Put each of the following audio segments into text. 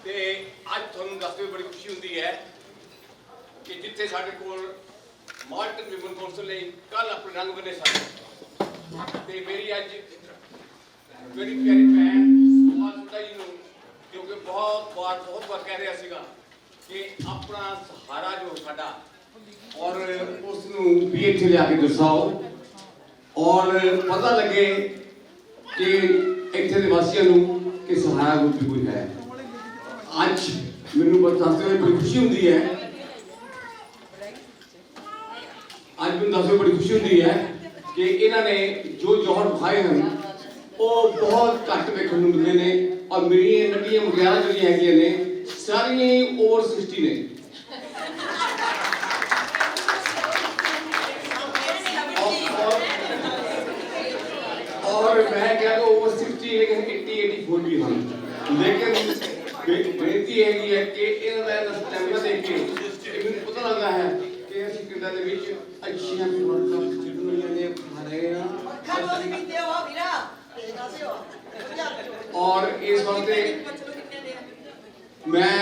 ਤੇ ਅੱਜ ਤੁਹਾਨੂੰ ਦੱਸਦੇ ਬੜੀ ਖੁਸ਼ੀ ਹੁੰਦੀ ਹੈ ਕਿ ਜਿੱਥੇ ਸਾਡੇ ਕੋਲ ਮਾਲਟਨ ਵਿਮਨ ਕੌਂਸਲ ਨੇ ਕੱਲ ਆਪਣੇ ਰੰਗ ਬੰਨੇ ਸਨ ਤੇ ਮੇਰੀ ਅੱਜ ਬੜੀ ਪਿਆਰੀ ਭੈਣ ਸੁਦਾ ਜੀ ਨੂੰ ਜੋ ਕਿ ਬਹੁਤ ਵਾਰ ਕਹਿ ਰਿਹਾ ਸੀਗਾ ਕਿ ਆਪਣਾ ਸਹਾਰਾ ਜੋ ਸਾਡਾ ਔਰ ਉਸ ਨੂੰ ਵੀ ਇੱਥੇ ਲਿਆ ਕੇ ਦਰਸਾਓ ਔਰ ਪਤਾ ਲੱਗੇ ਕਿ ਇੱਥੇ ਦੇ ਵਾਸੀਆਂ ਨੂੰ ਕਿ ਸਹਾਰਾ ਰੂਪ ਕੋਈ ਹੈ। ਅੱਜ ਮੈਨੂੰ ਦੱਸਦੇ ਹੋਏ ਬੜੀ ਖੁਸ਼ੀ ਹੁੰਦੀ ਹੈ ਕਿ ਇਹਨਾਂ ਨੇ ਜੋ ਜੌਹਰ ਵਿਖਾਏ ਹਨ ਉਹ ਬਹੁਤ ਘੱਟ ਵੇਖਣ ਨੂੰ ਮਿਲਦੇ ਨੇ ਔਰ ਮੇਰੀਆਂ ਨਵੀਆਂ ਮੁਟਿਆਰਾਂ ਜਿਹੜੀਆਂ ਹੈਗੀਆਂ ਨੇ ਸਾਰੀਆਂ ਓਵਰ 60 ਨੇ। और मैं क्या तो ओवर 60 लेकिन 80 84 भी हम लेकिन बेनती है कि इन्होंने स्टैमिना देख के ਮੈਨੂੰ ਪਤਾ ਲੱਗਾ ਹੈ ਕਿ ਅਸੀਂ ਕਿੰਨਾ ਦੇ ਵਿੱਚ ਅੱਛੀਆਂ ਫਿਲਮਾਂ ਜਿਹੜੀਆਂ ਨੇ ਖਾ ਰਹੇ ਹਾਂ ਔਰ ਇਸ ਵਕਤ ਮੈਂ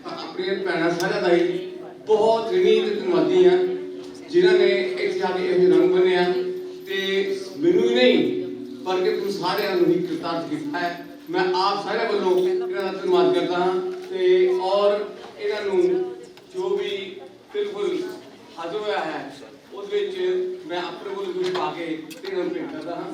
ਆਪਣੀਆਂ ਭੈਣਾਂ ਸਾਰਿਆਂ ਦਾ ਹੀ ਬਹੁਤ ਰੀਤ ਧੰਨਵਾਦੀ ਹਾਂ ਜਿਨ੍ਹਾਂ ਨੇ ਇੱਥੇ ਆ ਕੇ ਇਹ ਰੰਗ ਬੰਨਿਆ ਤੇ ਮੈਨੂੰ ਹੀ ਨਹੀਂ बल्कि तुम सारे ही कृतार्थ किया है। मैं आप सारे वालों धन्यवाद करता हाँ और इन्हों जो भी बिल्कुल हाजिर होया है उस मैं अपने को कुछ पा के भेंट करता हाँ।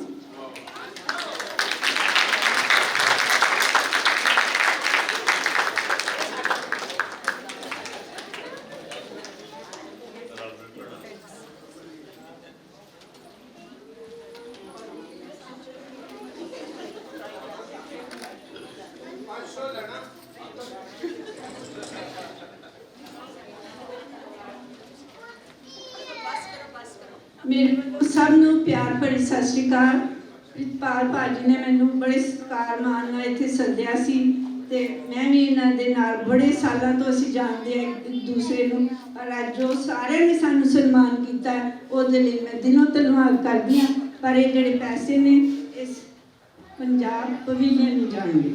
मेरे वालों सबनों प्यार भरी सत श्री अकाल। प्रितपाल भाजी ने मैनू बड़े सत्कार मान नाल इत्थे सद्दिया सी ते मैं भी इन्हां दे नाल बड़े सालों तो असीं जानदे हां एक दूसरे नूं पर अज जो सारिआं ने सानूं सन्मान कीता है उहदे लई मैं दिलों धन्नवाद करदी हां। पर ये जिहड़े पैसे ने इस पंजाब पवेलियन नूं जाणगे।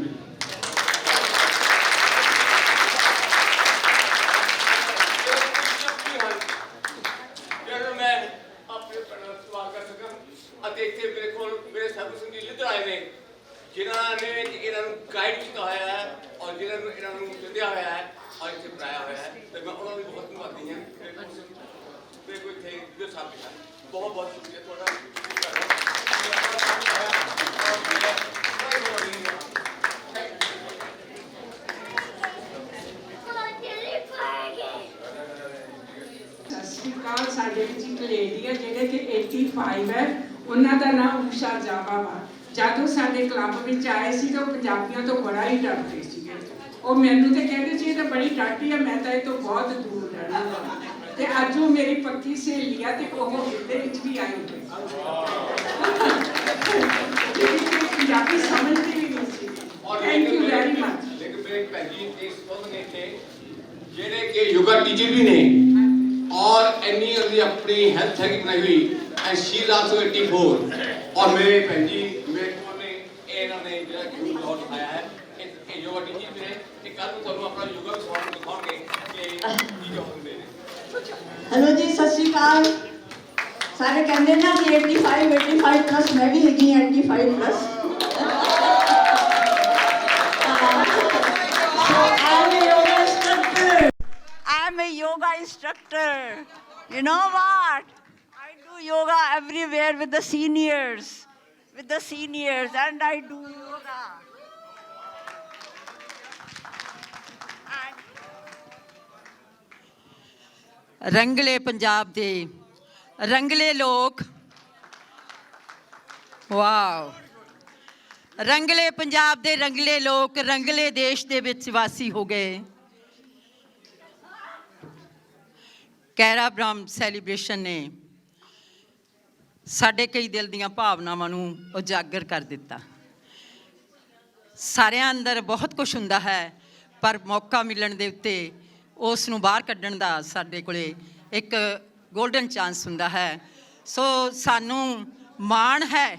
जिन्होंने इन्होंने गाइड किया हुआ है और जिन्होंने इन्होंने चुनिया हुआ है और इतने बनाया हुआ है तो मैं उन्होंने भी बहुत धन्यवादी हाँ। मेरे को इतने जो साथ दिखा बहुत बहुत शुक्रिया थोड़ा साडे विच एक लेडी है जिहड़े कि 85 है उन्हां दा नाम उषा जावा वा। ਜਦੋਂ ਸਾਡੇ ਕਲੱਬ ਵਿੱਚ ਆਏ ਸੀ ਤਾਂ ਪੰਜਾਬੀਆਂ ਤੋਂ ਬੜਾ ਹੀ ਡਰਦੇ ਸੀਗੇ। ਉਹ ਮੈਨੂੰ ਤੇ ਕਹਿੰਦੇ ਸੀ ਇਹ ਤਾਂ ਬੜੀ ਡਾਟੀ ਆ ਮੈਂ ਤਾਂ ਇਹ ਤੋਂ ਬਹੁਤ ਦੂਰ ਰਹਿਣਾ ਤੇ ਅੱਜ ਉਹ ਮੇਰੀ ਪੱਕੀ ਸਹੇਲੀ ਆ ਤੇ ਉਹ ਇਹਦੇ ਵਿੱਚ ਵੀ ਆਈ ਹੋਈ ਪੰਜਾਬੀ ਸਮਝਦੀ ਵੀ ਨਹੀਂ ਸੀ। Thank you very much. ਲੇਕਿਨ ਮੇਰੇ ਭੈਣ ਜੀ ਇਸ ਤੋਂ ਨੇ ਕਿ ਜਿਹੜੇ ਕਿ ਯੋਗਾ ਟੀਚਰ ਵੀ ਨੇ और ਇੰਨੀ ਉਹਦੀ ਆਪਣੀ ਹੈਲਥ ਹੈਗੀ ਬਣਾਈ ਹੋਈ ਐਂਡ ਸ਼ੀ ਇਜ਼ ਆਲਸੋ 84 और मेरे भैन जी मेरे को ने इन्होंने जो दौर दिखाया है ये योगा टीचर भी ने कि कल को ਤੁਹਾਨੂੰ ਆਪਣਾ ਯੋਗਾ ਸਵਾਲ ਦਿਖਾਉਣਗੇ ਕਿ ਕੀ ਜੋ ਹੁੰਦੇ ਨੇ। हेलो जी सत श्री अकाल। सारे कहते ना कि 85 प्लस मैं भी हैगी 85 plus. I'm a yoga instructor. You know what? I do yoga everywhere with the seniors. And I do yoga. रंगले पंजाब दे रंगले लोग वाह रंगले पंजाब दे रंगले लोग रंगले देश दे विच वासी हो गए। कैरा ब्रह्म सैलीब्रेशन ने साढ़े कई दिल दीयां भावनावां नूं उजागर कर दिता। सारिਆਂ अंदर बहुत कुछ हुंदा है पर मौका मिलण दे उत्ते उस नूं बाहर कड्ढण दा साडे कोले एक गोल्डन चांस हुंदा है। सो सानूं माण है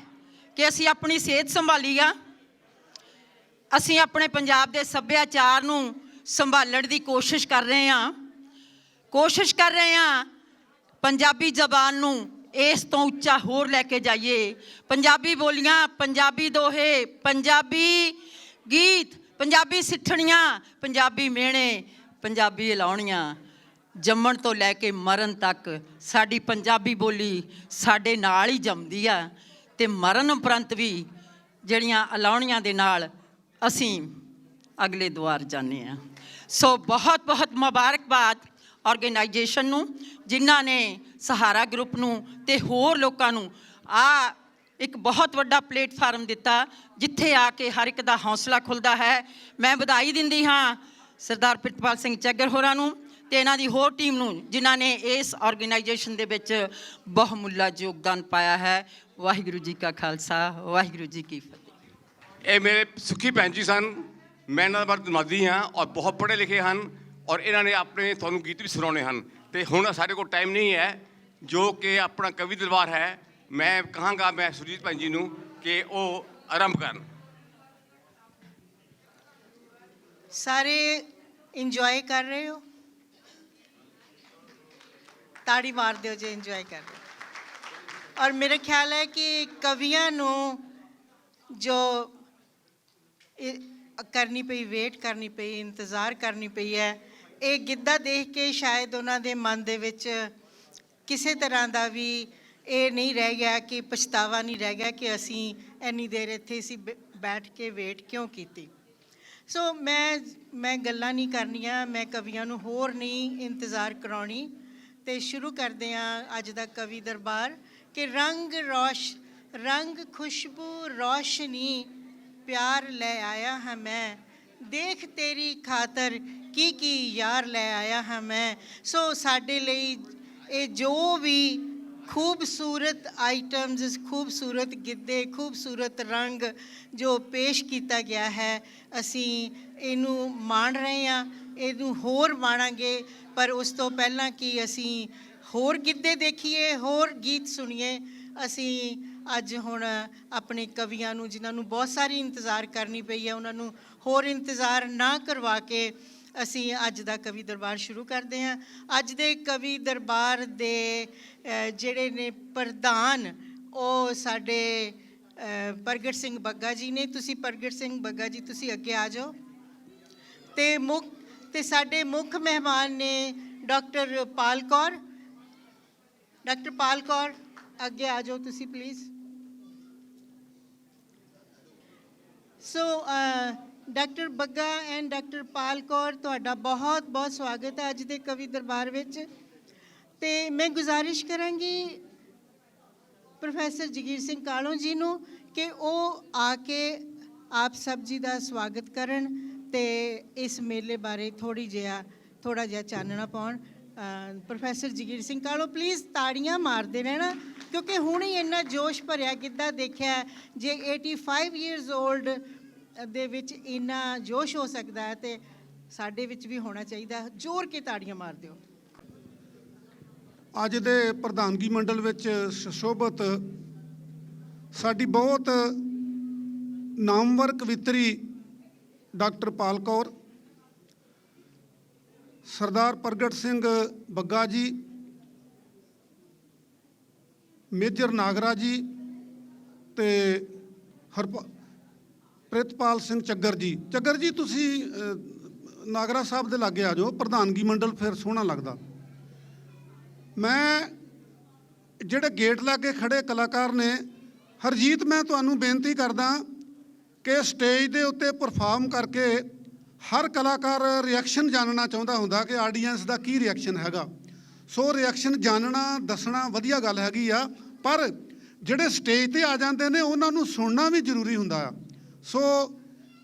कि असीं अपनी सेहत संभाली आ ਅਸੀਂ ਆਪਣੇ ਪੰਜਾਬ ਦੇ ਸੱਭਿਆਚਾਰ ਨੂੰ ਸੰਭਾਲਣ ਦੀ ਕੋਸ਼ਿਸ਼ ਕਰ ਰਹੇ ਹਾਂ। ਪੰਜਾਬੀ ਜ਼ਬਾਨ ਨੂੰ ਇਸ ਤੋਂ ਉੱਚਾ ਹੋਰ ਲੈ ਕੇ ਜਾਈਏ। ਪੰਜਾਬੀ ਬੋਲੀਆਂ, ਪੰਜਾਬੀ ਦੋਹੇ, ਪੰਜਾਬੀ ਗੀਤ, ਪੰਜਾਬੀ ਸਿੱਠਣੀਆਂ, ਪੰਜਾਬੀ ਮਿਹਣੇ, ਪੰਜਾਬੀ ਅਲਾਉਣੀਆਂ, ਜੰਮਣ ਤੋਂ ਲੈ ਕੇ ਮਰਨ ਤੱਕ ਸਾਡੀ ਪੰਜਾਬੀ ਬੋਲੀ ਸਾਡੇ ਨਾਲ ਹੀ ਜੰਮਦੀ ਆ ਅਤੇ ਮਰਨ ਉਪਰੰਤ ਵੀ ਜਿਹੜੀਆਂ ਅਲਾਉਣੀਆਂ ਦੇ ਨਾਲ ਅਸੀਂ ਅਗਲੇ ਦੁਆਰ ਜਾਂਦੇ ਹਾਂ। ਸੋ ਬਹੁਤ ਬਹੁਤ ਮੁਬਾਰਕਬਾਦ ਆਰਗੇਨਾਈਜੇਸ਼ਨ ਨੂੰ, ਜਿਨ੍ਹਾਂ ਨੇ ਸਹਾਰਾ ਗਰੁੱਪ ਨੂੰ ਅਤੇ ਹੋਰ ਲੋਕਾਂ ਨੂੰ ਇੱਕ ਬਹੁਤ ਵੱਡਾ ਪਲੇਟਫਾਰਮ ਦਿੱਤਾ, ਜਿੱਥੇ ਆ ਕੇ ਹਰ ਇੱਕ ਦਾ ਹੌਸਲਾ ਖੁੱਲ੍ਹਦਾ ਹੈ। ਮੈਂ ਵਧਾਈ ਦਿੰਦੀ ਹਾਂ ਸਰਦਾਰ ਪ੍ਰਿਤਪਾਲ ਸਿੰਘ ਚੱਗਰ ਹੋਰਾਂ ਨੂੰ ਅਤੇ ਇਹਨਾਂ ਦੀ ਹੋਰ ਟੀਮ ਨੂੰ, ਜਿਨ੍ਹਾਂ ਨੇ ਇਸ ਆਰਗੇਨਾਈਜੇਸ਼ਨ ਦੇ ਵਿੱਚ ਬਹੁਮੁੱਲਾ ਯੋਗਦਾਨ ਪਾਇਆ ਹੈ। ਵਾਹਿਗੁਰੂ ਜੀ ਕਾ ਖਾਲਸਾ, ਵਾਹਿਗੁਰੂ ਜੀ ਕੀ ਫਤਿਹ। ਇਹ ਮੇਰੇ ਸੁੱਖੀ ਭੈਣ ਜੀ ਸਨ। ਮੈਂ ਇਹਨਾਂ ਦਾ ਬੜਾ ਧੰਨਵਾਦੀ ਹਾਂ ਔਰ ਬਹੁਤ ਪੜ੍ਹੇ ਲਿਖੇ ਹਨ ਔਰ ਇਹਨਾਂ ਨੇ ਆਪਣੇ ਤੁਹਾਨੂੰ ਗੀਤ ਵੀ ਸੁਣਾਉਣੇ ਹਨ। ਅਤੇ ਹੁਣ ਸਾਡੇ ਕੋਲ ਟਾਈਮ ਨਹੀਂ ਹੈ, ਜੋ ਕਿ ਆਪਣਾ ਕਵੀ ਦਰਬਾਰ ਹੈ। ਮੈਂ ਕਹਾਂਗਾ ਮੈਂ ਸੁਰਜੀਤ ਭੈਣ ਜੀ ਨੂੰ ਕਿ ਉਹ ਆਰੰਭ ਕਰਨ। ਸਾਰੇ ਇੰਜੋਏ ਕਰ ਰਹੇ ਹੋ? ਤਾੜੀ ਮਾਰ ਦਿਓ ਜੇ ਇੰਜੋਏ ਕਰ ਰਹੇ ਹੋ। ਔਰ ਮੇਰਾ ਖਿਆਲ ਹੈ ਕਿ ਕਵੀਆਂ ਨੂੰ ਜੋ ਕਰਨੀ ਪਈ, ਵੇਟ ਕਰਨੀ ਪਈ, ਇੰਤਜ਼ਾਰ ਕਰਨੀ ਪਈ ਹੈ, ਇਹ ਗਿੱਧਾ ਦੇਖ ਕੇ ਸ਼ਾਇਦ ਉਹਨਾਂ ਦੇ ਮਨ ਦੇ ਵਿੱਚ ਕਿਸੇ ਤਰ੍ਹਾਂ ਦਾ ਵੀ ਇਹ ਨਹੀਂ ਰਹਿ ਗਿਆ, ਕਿ ਪਛਤਾਵਾ ਨਹੀਂ ਰਹਿ ਗਿਆ ਕਿ ਅਸੀਂ ਇੰਨੀ ਦੇਰ ਇੱਥੇ ਸੀ ਬੈਠ ਕੇ ਵੇਟ ਕਿਉਂ ਕੀਤੀ। ਸੋ ਮੈਂ ਗੱਲਾਂ ਨਹੀਂ ਕਰਨੀਆਂ, ਮੈਂ ਕਵੀਆਂ ਨੂੰ ਹੋਰ ਨਹੀਂ ਇੰਤਜ਼ਾਰ ਕਰਾਉਣੀ, ਅਤੇ ਸ਼ੁਰੂ ਕਰਦੇ ਹਾਂ ਅੱਜ ਦਾ ਕਵੀ ਦਰਬਾਰ। ਕਿ रंग खुशबू रोशनी प्यार ले आया हाँ मैं, देख तेरी खातर की यार ले आया हाँ मैं। सो साडे लई ये जो भी खूबसूरत आइटम्स, खूबसूरत गिद्धे, खूबसूरत रंग जो पेश किया गया है, असी इनू माण रहे हैं, इनू होर माणांगे। पर उस तो पहला कि असी होर गिद्धे देखिए, होर गीत सुनिए। असी अज हुण अपने कवियां नूं, जिन्हां नूं बहुत सारी इंतज़ार करनी पई है, उन्हां नूं होर इंतज़ार ना करवा के असी अज दा कवि दरबार शुरू करते हैं। अज दे कवि दरबार दे जिहड़े ने प्रधान ਉਹ ਸਾਡੇ ਪ੍ਰਗਟ ਸਿੰਘ ਬੱਗਾ ਜੀ ਨੇ। ਤੁਸੀਂ ਪ੍ਰਗਟ ਸਿੰਘ ਬੱਗਾ ਜੀ ਤੁਸੀਂ ਅੱਗੇ ਆ ਜਾਓ। ਤੇ ਸਾਡੇ ਮੁੱਖ ਮਹਿਮਾਨ ਨੇ ਡਾਕਟਰ ਪਾਲ ਕੌਰ। ਡਾਕਟਰ ਪਾਲ ਕੌਰ ਅੱਗੇ ਆ ਜਾਓ ਤੁਸੀਂ please. So doctor Bagga and doctor Pal Kaur, ਤੁਹਾਡਾ ਬਹੁਤ ਬਹੁਤ ਸਵਾਗਤ ਹੈ ਅੱਜ ਦੇ ਕਵੀ ਦਰਬਾਰ ਵਿੱਚ। ਅਤੇ ਮੈਂ ਗੁਜ਼ਾਰਿਸ਼ ਕਰਾਂਗੀ ਪ੍ਰੋਫੈਸਰ ਜਗੀਰ ਸਿੰਘ ਕਾਲੋਂ ਜੀ ਨੂੰ ਕਿ ਉਹ ਆ ਕੇ ਆਪ ਸਭ ਜੀ ਦਾ ਸਵਾਗਤ ਕਰਨ ਅਤੇ ਇਸ ਮੇਲੇ ਬਾਰੇ ਥੋੜ੍ਹਾ ਜਿਹਾ ਚਾਨਣਾ ਪਾਉਣ। ਪ੍ਰੋਫੈਸਰ ਜਗੀਰ ਸਿੰਘ ਕਾਲੋਂ ਪਲੀਜ਼ ਤਾੜੀਆਂ ਮਾਰਦੇ ਰਹਿਣਾ, ਕਿਉਂਕਿ ਹੁਣ ਹੀ ਇੰਨਾ ਜੋਸ਼ ਭਰਿਆ ਗਿੱਧਾ ਦੇਖਿਆ। ਜੇ 85 years old ਦੇ ਵਿੱਚ ਇੰਨਾ ਜੋਸ਼ ਹੋ ਸਕਦਾ ਹੈ ਤੇ ਸਾਡੇ ਵਿੱਚ ਵੀ ਹੋਣਾ ਚਾਹੀਦਾ। ਜ਼ੋਰ ਕੇ ਤਾੜੀਆਂ ਮਾਰ ਦਿਓ। ਅੱਜ ਦੇ ਪ੍ਰਧਾਨਗੀ ਮੰਡਲ ਵਿੱਚ ਸੁਸ਼ੋਭਿਤ ਸਾਡੀ ਬਹੁਤ ਨਾਮਵਰ ਕਵਿੱਤਰੀ ਡਾਕਟਰ ਪਾਲ ਕੌਰ, ਸਰਦਾਰ ਪ੍ਰਗਟ ਸਿੰਘ ਬੱਗਾ ਜੀ, ਮੇਜਰ ਨਾਗਰਾ ਜੀ ਅਤੇ ਪ੍ਰਿਤਪਾਲ ਸਿੰਘ ਚੱਗਰ ਜੀ। ਚੱਗਰ ਜੀ ਤੁਸੀਂ ਨਾਗਰਾ ਸਾਹਿਬ ਦੇ ਲਾਗੇ ਆ ਜਾਓ, ਪ੍ਰਧਾਨਗੀ ਮੰਡਲ ਫਿਰ ਸੋਹਣਾ ਲੱਗਦਾ। ਮੈਂ ਜਿਹੜੇ ਗੇਟ ਲਾਗੇ ਖੜੇ ਕਲਾਕਾਰ ਨੇ, ਹਰਜੀਤ ਮੈਂ ਤੁਹਾਨੂੰ ਬੇਨਤੀ ਕਰਦਾ ਕਿ ਸਟੇਜ ਦੇ ਉੱਤੇ ਪਰਫਾਰਮ ਕਰਕੇ ਹਰ ਕਲਾਕਾਰ ਰਿਐਕਸ਼ਨ ਜਾਣਨਾ ਚਾਹੁੰਦਾ ਹੁੰਦਾ ਕਿ ਆਡੀਅנס ਦਾ ਕੀ ਰਿਐਕਸ਼ਨ ਹੈਗਾ। ਸੋ ਰਿਐਕਸ਼ਨ ਜਾਣਨਾ, ਦੱਸਣਾ ਵਧੀਆ ਗੱਲ ਹੈਗੀ ਆ, ਪਰ ਜਿਹੜੇ ਸਟੇਜ 'ਤੇ ਆ ਜਾਂਦੇ ਨੇ ਉਹਨਾਂ ਨੂੰ ਸੁਣਨਾ ਵੀ ਜ਼ਰੂਰੀ ਹੁੰਦਾ ਆ। ਸੋ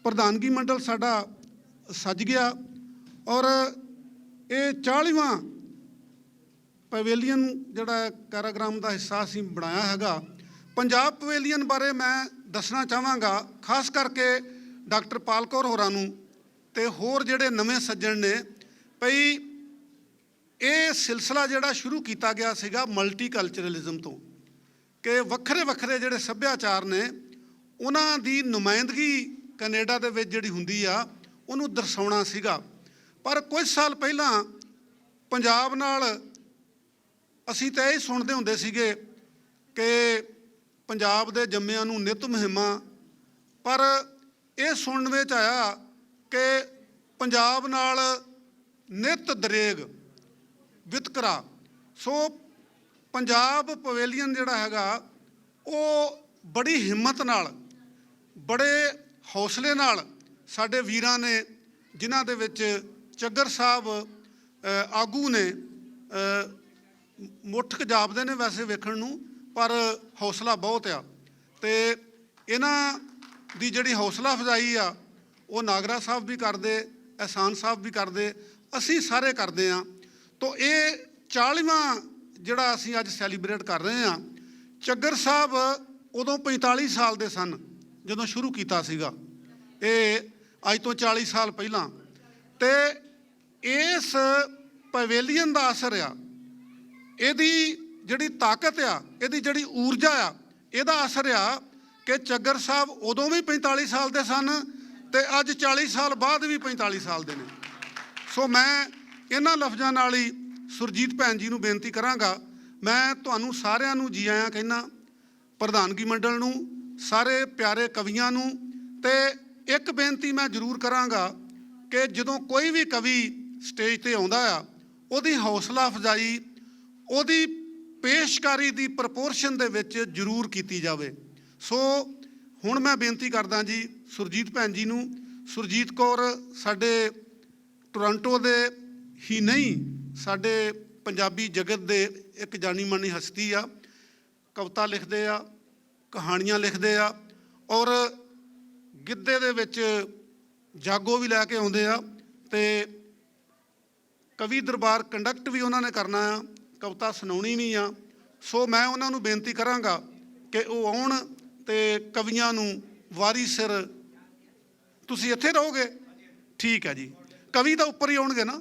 ਪ੍ਰਧਾਨਗੀ ਮੰਡਲ ਸਾਡਾ ਸੱਜ ਗਿਆ ਔਰ ਇਹ 40ਵਾਂ ਪਵੇਲੀਅਨ ਜਿਹੜਾ ਕਾਰਾਗ੍ਰਾਮ ਦਾ ਹਿੱਸਾ ਅਸੀਂ ਬਣਾਇਆ ਹੈਗਾ। ਪੰਜਾਬ ਪਵੇਲੀਅਨ ਬਾਰੇ ਮੈਂ ਦੱਸਣਾ ਚਾਹਾਂਗਾ, ਖਾਸ ਕਰਕੇ ਡਾਕਟਰ ਪਾਲ ਕੌਰ ਹੋਰਾਂ ਨੂੰ ਅਤੇ ਹੋਰ ਜਿਹੜੇ ਨਵੇਂ ਸੱਜਣ ਨੇ, ਭਈ ਇਹ ਸਿਲਸਿਲਾ ਜਿਹੜਾ ਸ਼ੁਰੂ ਕੀਤਾ ਗਿਆ ਸੀਗਾ ਮਲਟੀਕਲਚਰਲਿਜ਼ਮ ਤੋਂ, ਕਿ ਵੱਖਰੇ ਵੱਖਰੇ ਜਿਹੜੇ ਸੱਭਿਆਚਾਰ ਨੇ ਉਹਨਾਂ ਦੀ ਨੁਮਾਇੰਦਗੀ ਕੈਨੇਡਾ ਦੇ ਵਿੱਚ ਜਿਹੜੀ ਹੁੰਦੀ ਆ ਉਹਨੂੰ ਦਰਸਾਉਣਾ ਸੀਗਾ। ਪਰ ਕੁਝ ਸਾਲ ਪਹਿਲਾਂ ਪੰਜਾਬ ਨਾਲ ਅਸੀਂ ਤਾਂ ਇਹ ਸੁਣਦੇ ਹੁੰਦੇ ਸੀਗੇ ਕਿ ਪੰਜਾਬ ਦੇ ਜੰਮਿਆਂ ਨੂੰ ਨਿੱਤ ਮੁਹਿੰਮਾਂ, ਪਰ ਇਹ ਸੁਣਨ ਵਿੱਚ ਆਇਆ ਕਿ ਪੰਜਾਬ ਨਾਲ ਨਿੱਤ ਦਰੇਗ ਵਿਤਕਰਾ। ਸੋ ਪੰਜਾਬ ਪਵੇਲੀਅਨ ਜਿਹੜਾ ਹੈਗਾ ਉਹ ਬੜੀ ਹਿੰਮਤ ਨਾਲ, ਬੜੇ ਹੌਸਲੇ ਨਾਲ ਸਾਡੇ ਵੀਰਾਂ ਨੇ, ਜਿਨ੍ਹਾਂ ਦੇ ਵਿੱਚ ਚੱਗਰ ਸਾਹਿਬ ਆਗੂ ਨੇ, ਮੁੱਠ ਜਾਪਦੇ ਨੇ ਵੈਸੇ ਵੇਖਣ ਨੂੰ, ਪਰ ਹੌਸਲਾ ਬਹੁਤ ਆ। ਅਤੇ ਇਹਨਾਂ ਦੀ ਜਿਹੜੀ ਹੌਸਲਾ ਅਫਜ਼ਾਈ ਆ ਉਹ ਨਾਗਰਾ ਸਾਹਿਬ ਵੀ ਕਰਦੇ, ਅਹਿਸਾਨ ਸਾਹਿਬ ਵੀ ਕਰਦੇ, ਅਸੀਂ ਸਾਰੇ ਕਰਦੇ ਹਾਂ। ਤੋ ਇਹ 40ਵਾਂ ਜਿਹੜਾ ਅਸੀਂ ਅੱਜ ਸੈਲੀਬ੍ਰੇਟ ਕਰ ਰਹੇ ਹਾਂ। ਚੱਗਰ ਸਾਹਿਬ ਉਦੋਂ 45 ਸਾਲ ਦੇ ਸਨ ਜਦੋਂ ਸ਼ੁਰੂ ਕੀਤਾ ਸੀਗਾ, ਇਹ ਅੱਜ ਤੋਂ 40 ਸਾਲ ਪਹਿਲਾਂ। ਅਤੇ ਇਸ ਪਵੇਲੀਅਨ ਦਾ ਅਸਰ ਆ, ਇਹਦੀ ਜਿਹੜੀ ਤਾਕਤ ਆ, ਇਹਦੀ ਜਿਹੜੀ ਊਰਜਾ ਆ, ਇਹਦਾ ਅਸਰ ਆ ਕਿ ਚੱਗਰ ਸਾਹਿਬ ਉਦੋਂ ਵੀ 45 ਸਾਲ ਦੇ ਸਨ ਅਤੇ ਅੱਜ 40 ਸਾਲ ਬਾਅਦ ਵੀ 45 ਸਾਲ ਦੇ ਨੇ। ਸੋ ਮੈਂ ਇਹਨਾਂ ਲਫ਼ਜ਼ਾਂ ਨਾਲ ਹੀ ਸੁਰਜੀਤ ਭੈਣ ਜੀ ਨੂੰ ਬੇਨਤੀ ਕਰਾਂਗਾ, ਮੈਂ ਤੁਹਾਨੂੰ ਸਾਰਿਆਂ ਨੂੰ ਜੀ ਆਇਆਂ ਕਹਿੰਦਾ, ਪ੍ਰਧਾਨਗੀ ਮੰਡਲ ਨੂੰ, ਸਾਰੇ ਪਿਆਰੇ ਕਵੀਆਂ ਨੂੰ। ਅਤੇ ਇੱਕ ਬੇਨਤੀ ਮੈਂ ਜ਼ਰੂਰ ਕਰਾਂਗਾ ਕਿ ਜਦੋਂ ਕੋਈ ਵੀ ਕਵੀ ਸਟੇਜ 'ਤੇ ਆਉਂਦਾ ਆ, ਉਹਦੀ ਹੌਸਲਾ ਅਫਜ਼ਾਈ, ਉਹਦੀ ਪੇਸ਼ਕਾਰੀ ਦੀ ਪ੍ਰਪੋਰਸ਼ਨ ਦੇ ਵਿੱਚ ਜ਼ਰੂਰ ਕੀਤੀ ਜਾਵੇ। ਸੋ ਹੁਣ ਮੈਂ ਬੇਨਤੀ ਕਰਦਾ ਜੀ ਸੁਰਜੀਤ ਭੈਣ ਜੀ ਨੂੰ। ਸੁਰਜੀਤ ਕੌਰ ਸਾਡੇ ਟੋਰਾਂਟੋ ਦੇ ਹੀ ਨਹੀਂ, ਸਾਡੇ ਪੰਜਾਬੀ ਜਗਤ ਦੇ ਇੱਕ ਜਾਣੀ ਮਾਣੀ ਹਸਤੀ ਆ। ਕਵਿਤਾ ਲਿਖਦੇ ਆ, ਕਹਾਣੀਆਂ ਲਿਖਦੇ ਆ, ਔਰ ਗਿੱਧੇ ਦੇ ਵਿੱਚ ਜਾਗੋ ਵੀ ਲੈ ਕੇ ਆਉਂਦੇ ਆ, ਅਤੇ ਕਵੀ ਦਰਬਾਰ ਕੰਡਕਟ ਵੀ ਉਹਨਾਂ ਨੇ ਕਰਨਾ ਆ, ਕਵਿਤਾ ਸੁਣਾਉਣੀ ਵੀ ਆ। ਸੋ ਮੈਂ ਉਹਨਾਂ ਨੂੰ ਬੇਨਤੀ ਕਰਾਂਗਾ ਕਿ ਉਹ ਆਉਣ ਅਤੇ ਕਵੀਆਂ ਨੂੰ ਵਾਰੀ ਸਿਰ। ਤੁਸੀਂ ਇੱਥੇ ਰਹੋਗੇ? ਠੀਕ ਹੈ ਜੀ। ਕਵੀ ਤਾਂ ਉੱਪਰ ਹੀ ਆਉਣਗੇ ਨਾ?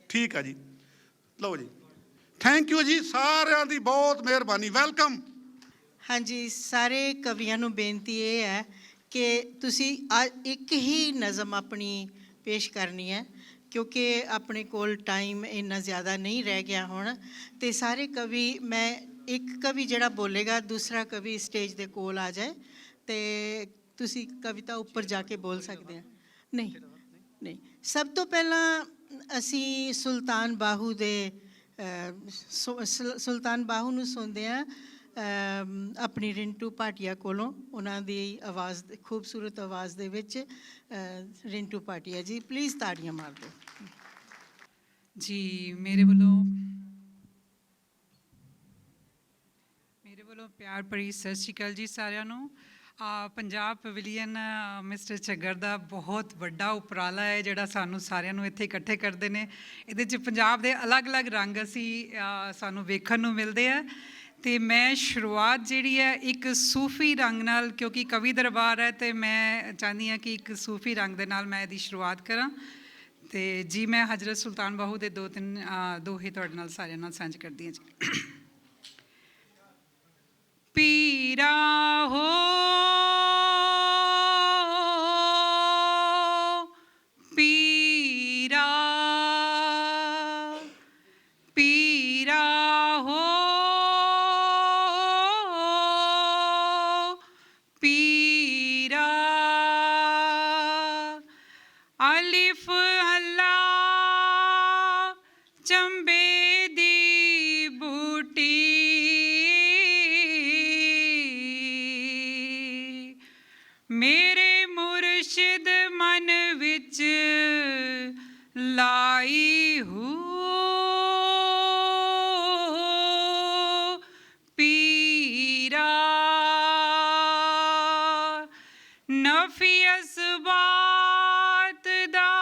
ਠੀਕ ਹੈ ਜੀ। ਲਓ ਜੀ, ਥੈਂਕ ਯੂ ਜੀ, ਸਾਰਿਆਂ ਦੀ ਬਹੁਤ ਮਿਹਰਬਾਨੀ, ਵੈਲਕਮ। ਹਾਂਜੀ, ਸਾਰੇ ਕਵੀਆਂ ਨੂੰ ਬੇਨਤੀ ਇਹ ਹੈ ਕਿ ਤੁਸੀਂ ਇੱਕ ਹੀ ਨਜ਼ਮ ਆਪਣੀ ਪੇਸ਼ ਕਰਨੀ ਹੈ, ਕਿਉਂਕਿ ਆਪਣੇ ਕੋਲ ਟਾਈਮ ਇੰਨਾ ਜ਼ਿਆਦਾ ਨਹੀਂ ਰਹਿ ਗਿਆ ਹੁਣ। ਅਤੇ ਸਾਰੇ ਕਵੀ, ਮੈਂ ਇੱਕ ਕਵੀ ਜਿਹੜਾ ਬੋਲੇਗਾ, ਦੂਸਰਾ ਕਵੀ ਸਟੇਜ ਦੇ ਕੋਲ ਆ ਜਾਏ, ਅਤੇ ਤੁਸੀਂ ਕਵਿਤਾ ਉੱਪਰ ਜਾ ਕੇ ਬੋਲ ਸਕਦੇ ਆ। ਨਹੀਂ ਨਹੀਂ, ਸਭ ਤੋਂ ਪਹਿਲਾਂ ਅਸੀਂ ਸੁਲਤਾਨ ਬਾਹੂ ਦੇ ਸੁਲਤਾਨ ਬਾਹੂ ਨੂੰ ਸੁਣਦੇ ਹਾਂ ਆਪਣੀ ਰਿੰਟੂ ਭਾਟੀਆ ਕੋਲੋਂ। ਉਹਨਾਂ ਦੀ ਆਵਾਜ਼, ਖੂਬਸੂਰਤ ਆਵਾਜ਼ ਦੇ ਵਿੱਚ। ਰਿੰਟੂ ਭਾਟੀਆ ਜੀ, ਪਲੀਜ਼ ਤਾੜੀਆਂ ਮਾਰ ਦਿਓ ਜੀ। ਮੇਰੇ ਵੱਲੋਂ ਪਿਆਰ ਭਰੀ ਸਤਿ ਸ਼੍ਰੀ ਅਕਾਲ ਜੀ ਸਾਰਿਆਂ ਨੂੰ। ਪੰਜਾਬ ਪਵੇਲੀਅਨ ਮਿਸਟਰ ਚੱਗਰ ਦਾ ਬਹੁਤ ਵੱਡਾ ਉਪਰਾਲਾ ਹੈ ਜਿਹੜਾ ਸਾਨੂੰ ਸਾਰਿਆਂ ਨੂੰ ਇੱਥੇ ਇਕੱਠੇ ਕਰਦੇ ਨੇ। ਇਹਦੇ 'ਚ ਪੰਜਾਬ ਦੇ ਅਲੱਗ-ਅਲੱਗ ਰੰਗ ਸਾਨੂੰ ਵੇਖਣ ਨੂੰ ਮਿਲਦੇ ਆ। ਅਤੇ ਮੈਂ ਸ਼ੁਰੂਆਤ ਜਿਹੜੀ ਹੈ ਇੱਕ ਸੂਫੀ ਰੰਗ ਨਾਲ, ਕਿਉਂਕਿ ਕਵੀ ਦਰਬਾਰ ਹੈ, ਅਤੇ ਮੈਂ ਚਾਹੁੰਦੀ ਹਾਂ ਕਿ ਇੱਕ ਸੂਫੀ ਰੰਗ ਦੇ ਨਾਲ ਮੈਂ ਇਹਦੀ ਸ਼ੁਰੂਆਤ ਕਰਾਂ। ਅਤੇ ਜੀ ਮੈਂ ਹਜ਼ਰਤ ਸੁਲਤਾਨ ਬਾਹੂ ਦੇ ਦੋਹੇ ਤੁਹਾਡੇ ਨਾਲ ਸਾਰਿਆਂ ਨਾਲ ਸਾਂਝ ਕਰਦੀ ਹਾਂ ਜੀ। ਪੀਰਾ ਹੋ ਪੀਰਾ, ਪੀਰਾ ਹੋ ਪੀਰਾ, ਅਲਿਫ ਅੱਲਾ ਚੰਬੇ ਦੀ ਬੂਟੀ, ਮੇਰੇ ਮੁਰਸ਼ਿਦ ਮਨ ਵਿੱਚ ਲਾਈ ਹੂ, ਪੀਰਾ ਨਫੀ ਅਸਬਾਤ ਦਾ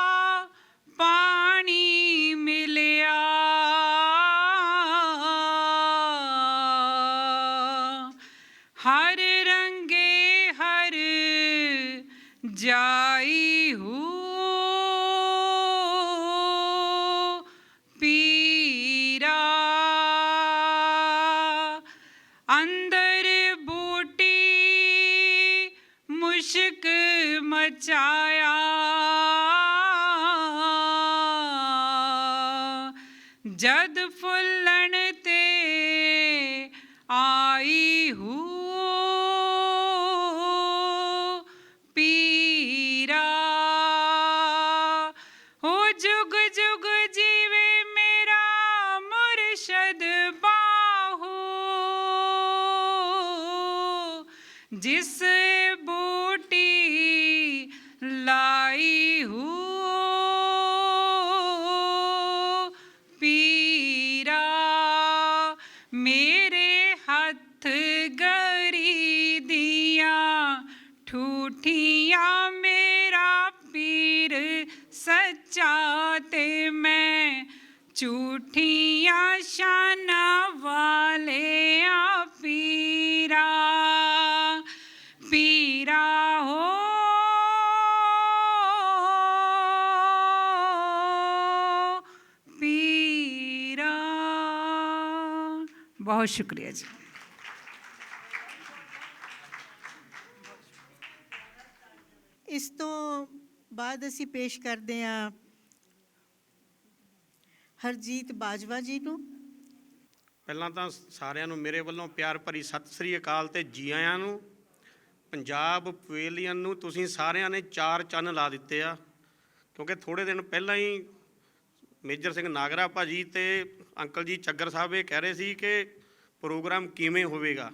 ਪਾਣੀ ਮਿਲਿਆ, जद फुल्लन ते आई हूँ पीरा, हो जुग जुग जीवे मेरा मुर्शद बाहू, जिस बूटी लाई हूँ पीरा, मेरे हथ गरी दिया ठूठियाँ मेरा पीर सच्चा ते मैं झूठियाँ शाना वाले आ पीरा, पीरा हो पीरा। बहुत शुक्रिया जी। ਇਸ ਤੋਂ ਬਾਅਦ ਅਸੀਂ ਪੇਸ਼ ਕਰਦੇ ਹਾਂ ਹਰਜੀਤ ਬਾਜਵਾ ਜੀ ਨੂੰ। ਪਹਿਲਾਂ ਤਾਂ ਸਾਰਿਆਂ ਨੂੰ ਮੇਰੇ ਵੱਲੋਂ ਪਿਆਰ ਭਰੀ ਸਤਿ ਸ੍ਰੀ ਅਕਾਲ ਤੇ ਜੀ ਆਇਆਂ ਨੂੰ। ਪੰਜਾਬ ਪਵੇਲੀਅਨ ਨੂੰ ਤੁਸੀਂ ਸਾਰਿਆਂ ਨੇ 4 ਚੰਨ ਲਾ ਦਿੱਤੇ ਆ, ਕਿਉਂਕਿ ਥੋੜ੍ਹੇ ਦਿਨ ਪਹਿਲਾਂ ਹੀ ਮੇਜਰ ਸਿੰਘ ਨਾਗਰਾ ਭਾਜੀ ਤੇ ਅੰਕਲ ਜੀ ਚੱਗਰ ਸਾਹਿਬ ਇਹ ਕਹਿ ਰਹੇ ਸੀ ਕਿ ਪ੍ਰੋਗਰਾਮ ਕਿਵੇਂ ਹੋਵੇਗਾ,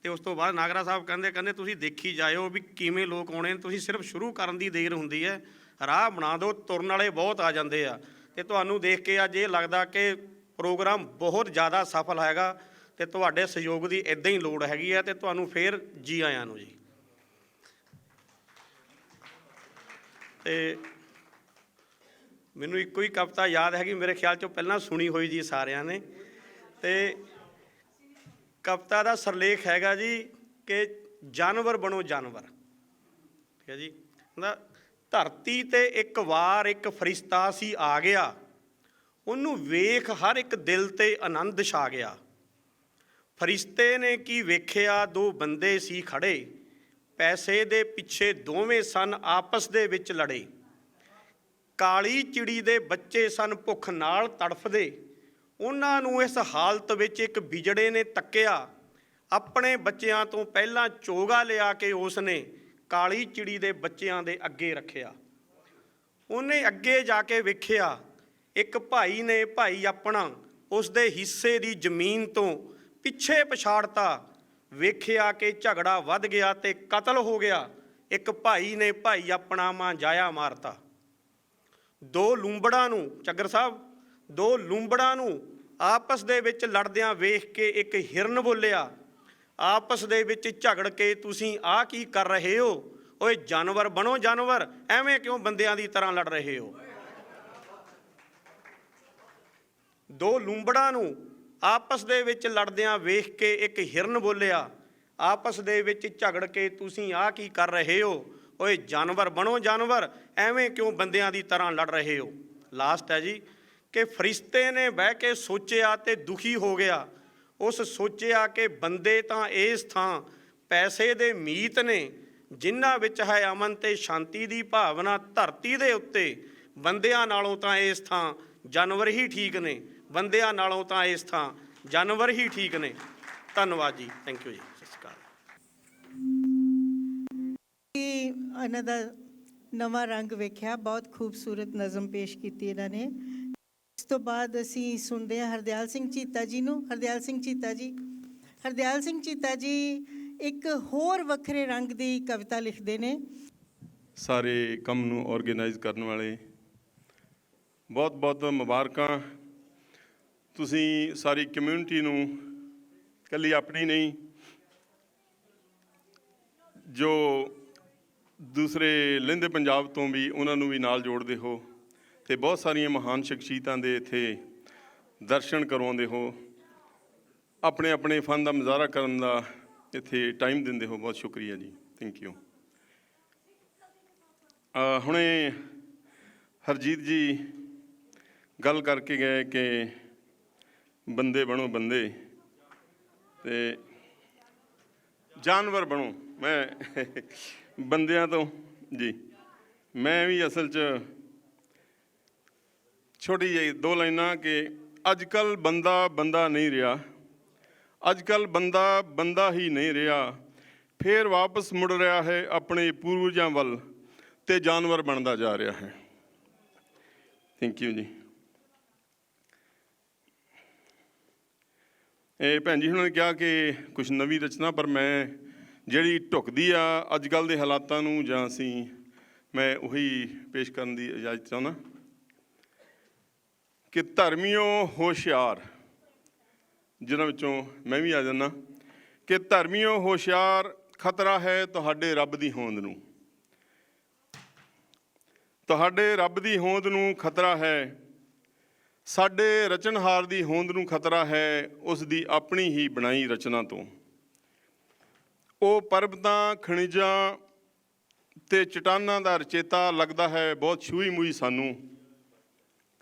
ਤੇ ਉਸ ਤੋਂ ਬਾਅਦ ਨਾਗਰਾ ਸਾਹਿਬ ਕਹਿੰਦੇ ਤੁਸੀਂ ਦੇਖੀ ਜਾਇਓ ਵੀ ਕਿਵੇਂ ਲੋਕ ਆਉਣੇ ਨੇ, ਤੁਸੀਂ ਸਿਰਫ ਸ਼ੁਰੂ ਕਰਨ ਦੀ ਦੇਰ ਹੁੰਦੀ ਹੈ, ਰਾਹ ਬਣਾ ਦਿਓ, ਤੁਰਨ ਵਾਲੇ ਬਹੁਤ ਆ ਜਾਂਦੇ ਆ। ਤੇ ਤੁਹਾਨੂੰ ਦੇਖ ਕੇ ਅੱਜ ਇਹ ਲੱਗਦਾ ਕਿ ਪ੍ਰੋਗਰਾਮ ਬਹੁਤ ਜ਼ਿਆਦਾ ਸਫਲ ਹੈਗਾ ਤੇ ਤੁਹਾਡੇ ਸਹਿਯੋਗ ਦੀ ਇੱਦਾਂ ਹੀ ਲੋੜ ਹੈਗੀ ਹੈ, ਤੇ ਤੁਹਾਨੂੰ ਫੇਰ ਜੀ ਆਇਆਂ ਨੂੰ ਜੀ। ਤੇ ਮੈਨੂੰ ਇੱਕੋ ਹੀ ਕਵਿਤਾ ਯਾਦ ਹੈਗੀ, ਮੇਰੇ ਖਿਆਲ 'ਚੋਂ ਪਹਿਲਾਂ ਸੁਣੀ ਹੋਈ ਜੀ ਸਾਰਿਆਂ ਨੇ, ਤੇ ਕਵਿਤਾ ਦਾ ਸਰਲੇਖ ਹੈਗਾ ਜੀ ਕਿ ਜਾਨਵਰ ਬਣੋ ਜਾਨਵਰ, ਠੀਕ ਹੈ ਜੀ। ਧਰਤੀ ਤੇ ਇੱਕ ਵਾਰ ਇੱਕ ਫਰਿਸ਼ਤਾ ਸੀ ਆ ਗਿਆ, ਉਹਨੂੰ ਵੇਖ ਹਰ ਇੱਕ ਦਿਲ ਤੇ ਆਨੰਦ ਛਾ ਗਿਆ। ਫਰਿਸ਼ਤੇ ਨੇ ਕੀ ਵੇਖਿਆ, 2 ਬੰਦੇ ਸੀ ਖੜੇ, ਪੈਸੇ ਦੇ ਪਿੱਛੇ ਦੋਵੇਂ ਸਨ ਆਪਸ ਦੇ ਵਿੱਚ ਲੜੇ। ਕਾਲੀ ਚਿੜੀ ਦੇ ਬੱਚੇ ਸਨ ਭੁੱਖ ਨਾਲ ਤੜਫਦੇ, ਉਹਨਾਂ ਨੂੰ ਇਸ ਹਾਲਤ ਵਿੱਚ ਇੱਕ ਬਿਜੜੇ ਨੇ ਤੱਕਿਆ। ਆਪਣੇ ਬੱਚਿਆਂ ਤੋਂ ਪਹਿਲਾਂ ਚੋਗਾ ਲਿਆ ਕੇ ਉਸ ਨੇ ਕਾਲੀ ਚਿੜੀ ਦੇ ਬੱਚਿਆਂ ਦੇ ਅੱਗੇ ਰੱਖਿਆ। ਉਹਨੇ ਅੱਗੇ ਜਾ ਕੇ ਵੇਖਿਆ, ਇੱਕ ਭਾਈ ਨੇ ਭਾਈ ਆਪਣਾ ਉਸ ਦੇ ਹਿੱਸੇ ਦੀ ਜ਼ਮੀਨ ਤੋਂ ਪਿੱਛੇ ਪਛਾੜਤਾ। ਵੇਖਿਆ ਕਿ ਝਗੜਾ ਵੱਧ ਗਿਆ ਤੇ ਕਤਲ ਹੋ ਗਿਆ, ਇੱਕ ਭਾਈ ਨੇ ਭਾਈ ਆਪਣਾ ਮਾਂ ਜਾਇਆ ਮਾਰਤਾ। 2 ਲੂੰਬੜਾਂ ਨੂੰ, ਚੱਗਰ ਸਾਹਿਬ, 2 ਲੂੰਬੜਾਂ ਨੂੰ ਆਪਸ ਦੇ ਵਿੱਚ ਲੜਦਿਆਂ ਵੇਖ ਕੇ ਇੱਕ ਹਿਰਨ ਬੋਲਿਆ, ਆਪਸ ਦੇ ਵਿੱਚ ਝਗੜ ਕੇ ਤੁਸੀਂ ਆਹ ਕੀ ਕਰ ਰਹੇ ਹੋ, ਓਏ ਜਾਨਵਰ ਬਣੋ ਜਾਨਵਰ, ਐਵੇਂ ਕਿਉਂ ਬੰਦਿਆਂ ਦੀ ਤਰ੍ਹਾਂ ਲੜ ਰਹੇ ਹੋ। 2 ਲੂੰਬੜਾਂ ਨੂੰ ਆਪਸ ਦੇ ਵਿੱਚ ਲੜਦਿਆਂ ਵੇਖ ਕੇ ਇੱਕ ਹਿਰਨ ਬੋਲਿਆ, ਆਪਸ ਦੇ ਵਿੱਚ ਝਗੜ ਕੇ ਤੁਸੀਂ ਆਹ ਕੀ ਕਰ ਰਹੇ ਹੋ, ਓਏ ਜਾਨਵਰ ਬਣੋ ਜਾਨਵਰ, ਐਵੇਂ ਕਿਉਂ ਬੰਦਿਆਂ ਦੀ ਤਰ੍ਹਾਂ ਲੜ ਰਹੇ ਹੋ। ਲਾਸਟ ਹੈ ਜੀ ਕਿ ਫਰਿਸ਼ਤੇ ਨੇ ਬਹਿ ਕੇ ਸੋਚਿਆ ਤੇ ਦੁਖੀ ਹੋ ਗਿਆ। ਉਸ ਸੋਚਿਆ ਕਿ ਬੰਦੇ ਤਾਂ ਇਸ ਥਾਂ ਪੈਸੇ ਦੇ ਮੀਤ ਨੇ, ਜਿਨ੍ਹਾਂ ਵਿੱਚ ਹੈ ਅਮਨ ਤੇ ਸ਼ਾਂਤੀ ਦੀ ਭਾਵਨਾ ਧਰਤੀ ਦੇ ਉੱਤੇ। ਬੰਦਿਆਂ ਨਾਲੋਂ ਤਾਂ ਇਸ ਥਾਂ ਜਾਨਵਰ ਹੀ ਠੀਕ ਨੇ, ਬੰਦਿਆਂ ਨਾਲੋਂ ਤਾਂ ਇਸ ਥਾਂ ਜਾਨਵਰ ਹੀ ਠੀਕ ਨੇ। ਧੰਨਵਾਦ ਜੀ, ਥੈਂਕ ਯੂ ਜੀ, ਸਤਿ ਸ਼੍ਰੀ ਅਕਾਲ। ਇਹਨਾਂ ਦਾ ਨਵਾਂ ਰੰਗ ਵੇਖਿਆ, ਬਹੁਤ ਖੂਬਸੂਰਤ ਨਜ਼ਮ ਪੇਸ਼ ਕੀਤੀ ਇਹਨਾਂ ਨੇ। ਇਸ ਤੋਂ ਬਾਅਦ ਅਸੀਂ ਸੁਣਦੇ ਹਾਂ ਹਰਦਿਆਲ ਸਿੰਘ ਚੀਤਾ ਜੀ ਨੂੰ। ਹਰਦਿਆਲ ਸਿੰਘ ਚੀਤਾ ਜੀ, ਹਰਦਿਆਲ ਸਿੰਘ ਚੀਤਾ ਜੀ ਇੱਕ ਹੋਰ ਵੱਖਰੇ ਰੰਗ ਦੀ ਕਵਿਤਾ ਲਿਖਦੇ ਨੇ। ਸਾਰੇ ਕੰਮ ਨੂੰ ਆਰਗੇਨਾਈਜ਼ ਕਰਨ ਵਾਲੇ ਬਹੁਤ ਬਹੁਤ ਮੁਬਾਰਕਾਂ। ਤੁਸੀਂ ਸਾਰੀ ਕਮਿਊਨਿਟੀ ਨੂੰ, ਇਕੱਲੀ ਆਪਣੀ ਨਹੀਂ, ਜੋ ਦੂਸਰੇ ਲਹਿੰਦੇ ਪੰਜਾਬ ਤੋਂ ਵੀ ਉਹਨਾਂ ਨੂੰ ਵੀ ਨਾਲ ਜੋੜਦੇ ਹੋ, ਅਤੇ ਬਹੁਤ ਸਾਰੀਆਂ ਮਹਾਨ ਸ਼ਖਸੀਅਤਾਂ ਦੇ ਇੱਥੇ ਦਰਸ਼ਨ ਕਰਵਾਉਂਦੇ ਹੋ, ਆਪਣੇ ਆਪਣੇ ਫਨ ਦਾ ਮੁਜ਼ਾਹਰਾ ਕਰਨ ਦਾ ਇੱਥੇ ਟਾਈਮ ਦਿੰਦੇ ਹੋ। ਬਹੁਤ ਸ਼ੁਕਰੀਆ ਜੀ, ਥੈਂਕ ਯੂ। ਹੁਣੇ ਹਰਜੀਤ ਜੀ ਗੱਲ ਕਰਕੇ ਗਏ ਕਿ ਬੰਦੇ ਬਣੋ ਬੰਦੇ ਅਤੇ ਜਾਨਵਰ ਬਣੋ। ਮੈਂ ਬੰਦਿਆਂ ਤੋਂ ਜੀ, ਮੈਂ ਵੀ ਅਸਲ 'ਚ ਛੋਟੀ ਜਿਹੀ 2 ਲਾਈਨਾਂ ਕਿ ਅੱਜ ਕੱਲ੍ਹ ਬੰਦਾ ਬੰਦਾ ਨਹੀਂ ਰਿਹਾ, ਅੱਜ ਕੱਲ੍ਹ ਬੰਦਾ ਬੰਦਾ ਹੀ ਨਹੀਂ ਰਿਹਾ, ਫੇਰ ਵਾਪਸ ਮੁੜ ਰਿਹਾ ਹੈ ਆਪਣੇ ਪੂਰਵਜਾਂ ਵੱਲ ਤੇ ਜਾਨਵਰ ਬਣਦਾ ਜਾ ਰਿਹਾ ਹੈ। ਥੈਂਕ ਯੂ ਜੀ। ਇਹ ਭੈਣ ਜੀ ਹੁਣਾਂ ਨੇ ਕਿਹਾ ਕਿ ਕੁਛ ਨਵੀਂ ਰਚਨਾ, ਪਰ ਮੈਂ ਜਿਹੜੀ ਢੁੱਕਦੀ ਆ ਅੱਜ ਕੱਲ੍ਹ ਦੇ ਹਾਲਾਤਾਂ ਨੂੰ ਜਾਂ ਮੈਂ ਉਹੀ ਪੇਸ਼ ਕਰਨ ਦੀ ਇਜਾਜ਼ਤ ਚਾਹੁੰਦਾ ਕਿ ਧਰਮੀਓ ਹੋਸ਼ਿਆਰ, ਜਿਨ੍ਹਾਂ ਵਿੱਚੋਂ ਮੈਂ ਵੀ ਆ ਜਾਂਦਾ, ਕਿ ਧਰਮੀਓ ਹੋਸ਼ਿਆਰ ਖਤਰਾ ਹੈ ਤੁਹਾਡੇ ਰੱਬ ਦੀ ਹੋਂਦ ਨੂੰ, ਤੁਹਾਡੇ ਰੱਬ ਦੀ ਹੋਂਦ ਨੂੰ ਖਤਰਾ ਹੈ, ਸਾਡੇ ਰਚਨਹਾਰ ਦੀ ਹੋਂਦ ਨੂੰ ਖਤਰਾ ਹੈ, ਉਸ ਦੀ ਆਪਣੀ ਹੀ ਬਣਾਈ ਰਚਨਾ ਤੋਂ। ਉਹ ਪਰਬਤਾਂ, ਖਣਿਜਾਂ ਤੇ ਚਟਾਨਾਂ ਦਾ ਰਚੇਤਾ ਲੱਗਦਾ ਹੈ ਬਹੁਤ ਛੂਹੀ ਮੂਹੀ ਸਾਨੂੰ।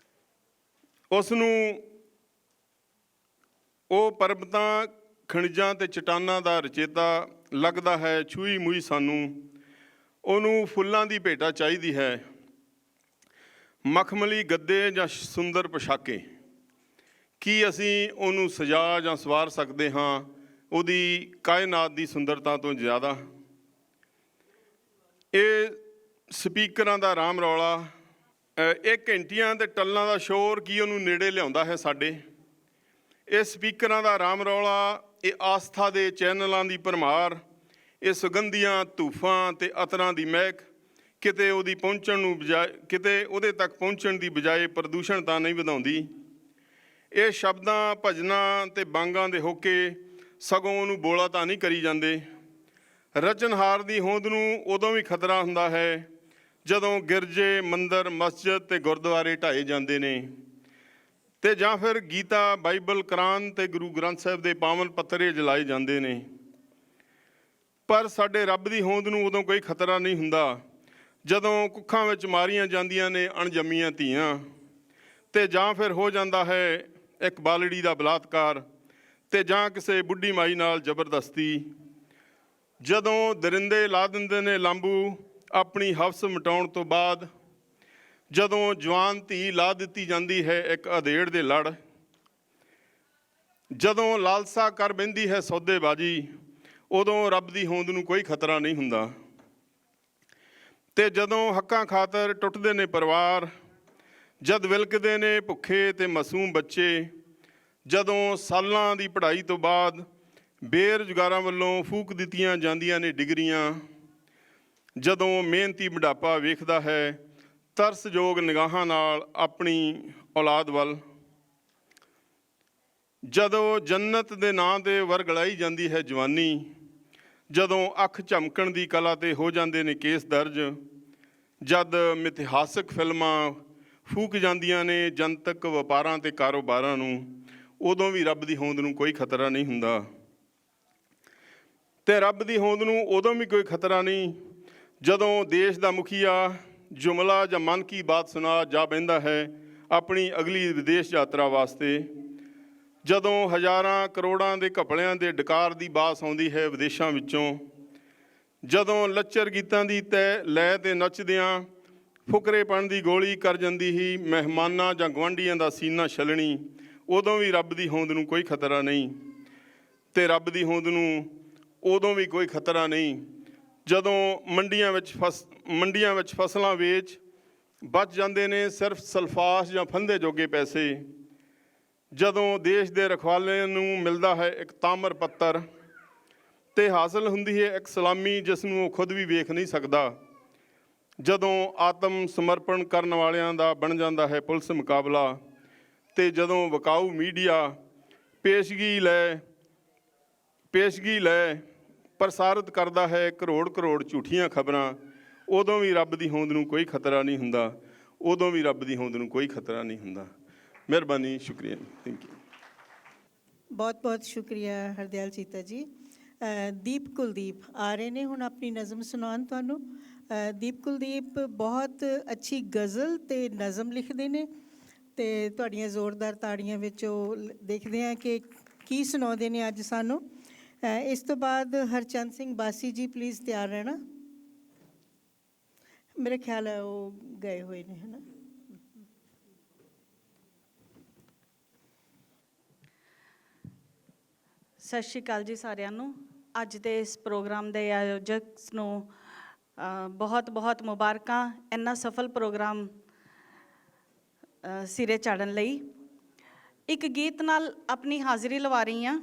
ਉਸ ਨੂੰ, ਉਹ ਪਰਬਤਾਂ, ਖਣਿਜਾਂ ਤੇ ਚਟਾਨਾਂ ਦਾ ਰਚੇਤਾ ਲੱਗਦਾ ਹੈ ਛੂਹੀ ਮੂਹੀ ਸਾਨੂੰ। ਉਹਨੂੰ ਫੁੱਲਾਂ ਦੀ ਭੇਟਾ ਚਾਹੀਦੀ ਹੈ, ਮਖਮਲੀ ਗੱਦੇ ਜਾਂ ਸੁੰਦਰ ਪੋਸ਼ਾਕੇ। ਕੀ ਅਸੀਂ ਉਹਨੂੰ ਸਜਾ ਜਾਂ ਸਵਾਰ ਸਕਦੇ ਹਾਂ ਉਹਦੀ ਕਾਇਨਾਤ ਦੀ ਸੁੰਦਰਤਾ ਤੋਂ ਜ਼ਿਆਦਾ? ਇਹ ਸਪੀਕਰਾਂ ਦਾ ਰਾਮ ਰੌਲਾ, ਇਹ ਘੰਟੀਆਂ ਤੇ ਟੱਲਾਂ ਦਾ ਸ਼ੋਰ ਕੀ ਉਹਨੂੰ ਨੇੜੇ ਲਿਆਉਂਦਾ ਹੈ ਸਾਡੇ? ਇਹ ਸਪੀਕਰਾਂ ਦਾ ਰਾਮ ਰੌਲਾ, ਇਹ ਆਸਥਾ ਦੇ ਚੈਨਲਾਂ ਦੀ ਭਰਮਾਰ, ਇਹ ਸੁਗੰਧੀਆਂ, ਧੂਫਾਂ ਤੇ ਅਤਰਾਂ ਦੀ ਮਹਿਕ ਕਿਤੇ ਉਹਦੀ ਪਹੁੰਚਣ ਨੂੰ ਬਜਾਏ, ਕਿਤੇ ਉਹਦੇ ਤੱਕ ਪਹੁੰਚਣ ਦੀ ਬਜਾਏ ਪ੍ਰਦੂਸ਼ਣ ਤਾਂ ਨਹੀਂ ਵਧਾਉਂਦੀ? ਇਹ ਸ਼ਬਦਾਂ, ਭਜਨਾਂ ਤੇ ਬਾਂਗਾਂ ਦੇ ਹੋਕੇ ਸਗੋਂ ਉਹਨੂੰ ਬੋਲਾ ਤਾਂ ਨਹੀਂ ਕਰੀ ਜਾਂਦੇ? ਰਚਨਹਾਰ ਦੀ ਹੋਂਦ ਨੂੰ ਉਦੋਂ ਵੀ ਖਤਰਾ ਹੁੰਦਾ ਹੈ ਜਦੋਂ ਗਿਰਜੇ, ਮੰਦਰ, ਮਸਜਿਦ ਤੇ ਗੁਰਦੁਆਰੇ ਢਾਏ ਜਾਂਦੇ ਨੇ, ਤੇ ਜਾਂ ਫਿਰ ਗੀਤਾ, ਬਾਈਬਲ, ਕੁਰਾਨ ਤੇ ਗੁਰੂ ਗ੍ਰੰਥ ਸਾਹਿਬ ਦੇ ਪਾਵਨ ਪੱਤਰੇ ਜਲਾਏ ਜਾਂਦੇ ਨੇ। ਪਰ ਸਾਡੇ ਰੱਬ ਦੀ ਹੋਂਦ ਨੂੰ ਉਦੋਂ ਕੋਈ ਖਤਰਾ ਨਹੀਂ ਹੁੰਦਾ ਜਦੋਂ ਕੁੱਖਾਂ ਵਿੱਚ ਮਾਰੀਆਂ ਜਾਂਦੀਆਂ ਨੇ ਅਣਜੰਮੀਆਂ ਧੀਆਂ, ਤੇ ਜਾਂ ਫਿਰ ਹੋ ਜਾਂਦਾ ਹੈ ਇੱਕ ਬਾਲੜੀ ਦਾ ਬਲਾਤਕਾਰ, ਤੇ ਜਾਂ ਕਿਸੇ ਬੁੱਢੀ ਮਾਈ ਨਾਲ ਜ਼ਬਰਦਸਤੀ। ਜਦੋਂ ਦਰਿੰਦੇ ਲਾ ਦਿੰਦੇ ਨੇ ਲਾਂਬੂ ਆਪਣੀ ਹਵਸ ਮਿਟਾਉਣ ਤੋਂ ਬਾਅਦ, ਜਦੋਂ ਜਵਾਨ ਧੀ ਲਾ ਦਿੱਤੀ ਜਾਂਦੀ ਹੈ ਇੱਕ ਅਧੇੜ ਦੇ ਲੜ, ਜਦੋਂ ਲਾਲਸਾ ਕਰ ਬਹਿੰਦੀ ਹੈ ਸੌਦੇਬਾਜ਼ੀ, ਉਦੋਂ ਰੱਬ ਦੀ ਹੋਂਦ ਨੂੰ ਕੋਈ ਖਤਰਾ ਨਹੀਂ ਹੁੰਦਾ। ਤੇ ਜਦੋਂ ਹੱਕਾਂ ਖਾਤਰ ਟੁੱਟਦੇ ਨੇ ਪਰਿਵਾਰ, ਜਦ ਵਿਲਕਦੇ ਨੇ ਭੁੱਖੇ ਤੇ ਮਾਸੂਮ ਬੱਚੇ, ਜਦੋਂ ਸਾਲਾਂ ਦੀ ਪੜ੍ਹਾਈ ਤੋਂ ਬਾਅਦ ਬੇਰੁਜ਼ਗਾਰਾਂ ਵੱਲੋਂ ਫੂਕ ਦਿੱਤੀਆਂ ਜਾਂਦੀਆਂ ਨੇ ਡਿਗਰੀਆਂ, ਜਦੋਂ ਮਿਹਨਤੀ ਬੁਢਾਪਾ ਵੇਖਦਾ ਹੈ ਤਰਸਯੋਗ ਨਿਗਾਹਾਂ ਨਾਲ ਆਪਣੀ ਔਲਾਦ ਵੱਲ, ਜਦੋਂ ਜੰਨਤ ਦੇ ਨਾਂ 'ਤੇ ਵਰਗਲਾਈ ਜਾਂਦੀ ਹੈ ਜਵਾਨੀ, ਜਦੋਂ ਅੱਖ ਝਮਕਣ ਦੀ ਕਲਾ 'ਤੇ ਹੋ ਜਾਂਦੇ ਨੇ ਕੇਸ ਦਰਜ, ਜਦ ਮਿਥਿਹਾਸਕ ਫਿਲਮਾਂ ਫੂਕ ਜਾਂਦੀਆਂ ਨੇ ਜਨਤਕ ਵਪਾਰਾਂ ਤੇ ਕਾਰੋਬਾਰਾਂ ਨੂੰ, ਉਦੋਂ ਵੀ ਰੱਬ ਦੀ ਹੋਂਦ ਨੂੰ ਕੋਈ ਖਤਰਾ ਨਹੀਂ ਹੁੰਦਾ। ਤੇ ਰੱਬ ਦੀ ਹੋਂਦ ਨੂੰ ਉਦੋਂ ਵੀ ਕੋਈ ਖਤਰਾ ਨਹੀਂ ਜਦੋਂ ਦੇਸ਼ ਦਾ ਮੁਖੀਆ ਜੁਮਲਾ ਜਾਂ ਮਨ ਕੀ ਬਾਤ ਸੁਣਾ ਜਾ ਬਹਿੰਦਾ ਹੈ ਆਪਣੀ ਅਗਲੀ ਵਿਦੇਸ਼ ਯਾਤਰਾ ਵਾਸਤੇ, ਜਦੋਂ ਹਜ਼ਾਰਾਂ ਕਰੋੜਾਂ ਦੇ ਘਪਲਿਆਂ ਦੇ ਡਕਾਰ ਦੀ ਬਾਸ ਆਉਂਦੀ ਹੈ ਵਿਦੇਸ਼ਾਂ ਵਿੱਚੋਂ, ਜਦੋਂ ਲੱਚਰ ਗੀਤਾਂ ਦੀ ਤੈ ਲੈ ਤੇ ਨੱਚਦਿਆਂ ਫੁਕਰੇਪਣ ਦੀ ਗੋਲੀ ਕਰ ਜਾਂਦੀ ਹੀ ਮਹਿਮਾਨਾਂ ਜਾਂ ਗੁਆਂਢੀਆਂ ਦਾ ਸੀਨਾ ਛਲਣੀ, ਉਦੋਂ ਵੀ ਰੱਬ ਦੀ ਹੋਂਦ ਨੂੰ ਕੋਈ ਖਤਰਾ ਨਹੀਂ। ਤੇ ਰੱਬ ਦੀ ਹੋਂਦ ਨੂੰ ਉਦੋਂ ਵੀ ਕੋਈ ਖਤਰਾ ਨਹੀਂ ਜਦੋਂ ਮੰਡੀਆਂ ਵਿੱਚ ਫਸਲਾਂ ਵੇਚ ਬਚ ਜਾਂਦੇ ਨੇ ਸਿਰਫ ਸਲਫਾਸ ਜਾਂ ਫੰਦੇ ਜੋਗੇ ਪੈਸੇ, ਜਦੋਂ ਦੇਸ਼ ਦੇ ਰਖਵਾਲਿਆਂ ਨੂੰ ਮਿਲਦਾ ਹੈ ਇੱਕ ਤਾਮਰ ਪੱਤਰ ਤੇ ਹਾਸਲ ਹੁੰਦੀ ਹੈ ਇੱਕ ਸਲਾਮੀ ਜਿਸ ਨੂੰ ਉਹ ਖੁਦ ਵੀ ਵੇਖ ਨਹੀਂ ਸਕਦਾ, ਜਦੋਂ ਆਤਮ ਸਮਰਪਣ ਕਰਨ ਵਾਲਿਆਂ ਦਾ ਬਣ ਜਾਂਦਾ ਹੈ ਪੁਲਿਸ ਮੁਕਾਬਲਾ, ਤੇ ਜਦੋਂ ਵਿਕਾਊ ਮੀਡੀਆ ਪੇਸ਼ਗੀ ਲੈ ਪ੍ਰਸਾਰਿਤ ਕਰਦਾ ਹੈ ਕਰੋੜ ਝੂਠੀਆਂ ਖਬਰਾਂ, ਉਦੋਂ ਵੀ ਰੱਬ ਦੀ ਹੋਂਦ ਨੂੰ ਕੋਈ ਖਤਰਾ ਨਹੀਂ ਹੁੰਦਾ, ਉਦੋਂ ਵੀ ਰੱਬ ਦੀ ਹੋਂਦ ਨੂੰ ਕੋਈ ਖਤਰਾ ਨਹੀਂ ਹੁੰਦਾ। ਮਿਹਰਬਾਨੀ, ਸ਼ੁਕਰੀਆ, ਥੈਂਕ ਯੂ। ਬਹੁਤ ਬਹੁਤ ਸ਼ੁਕਰੀਆ ਹਰਦਿਆਲ ਚੀਤਾ ਜੀ। ਦੀਪ ਕੁਲਦੀਪ ਆ ਰਹੇ ਨੇ ਹੁਣ ਆਪਣੀ ਨਜ਼ਮ ਸੁਣਾਉਣ ਤੁਹਾਨੂੰ। ਦੀਪ ਕੁਲਦੀਪ ਬਹੁਤ ਅੱਛੀ ਗਜ਼ਲ ਤੇ ਨਜ਼ਮ ਲਿਖਦੇ ਨੇ ਤੇ ਤੁਹਾਡੀਆਂ ਜ਼ੋਰਦਾਰ ਤਾੜੀਆਂ ਵਿੱਚ ਉਹ ਦੇਖਦੇ ਹਾਂ ਕਿ ਕੀ ਸੁਣਾਉਂਦੇ ਨੇ ਅੱਜ ਸਾਨੂੰ। ਇਸ ਤੋਂ ਬਾਅਦ ਹਰਚੰਦ ਸਿੰਘ ਬਾਸੀ ਜੀ ਪਲੀਜ਼ ਤਿਆਰ ਰਹਿਣਾ। ਮੇਰੇ ਖਿਆਲ ਹੈ ਉਹ ਗਏ ਹੋਏ ਨੇ, ਹੈ ਨਾ। ਸਤਿ ਸ਼੍ਰੀ ਅਕਾਲ ਜੀ ਸਾਰਿਆਂ ਨੂੰ। ਅੱਜ ਦੇ ਇਸ ਪ੍ਰੋਗਰਾਮ ਦੇ ਆਯੋਜਕ ਨੂੰ ਬਹੁਤ ਬਹੁਤ ਮੁਬਾਰਕਾਂ। ਇੰਨਾ ਸਫਲ ਪ੍ਰੋਗਰਾਮ ਸਿਰੇ ਚਾੜਨ ਲਈ ਇੱਕ ਗੀਤ ਨਾਲ ਆਪਣੀ ਹਾਜ਼ਰੀ ਲਵਾ ਰਹੀ ਹਾਂ।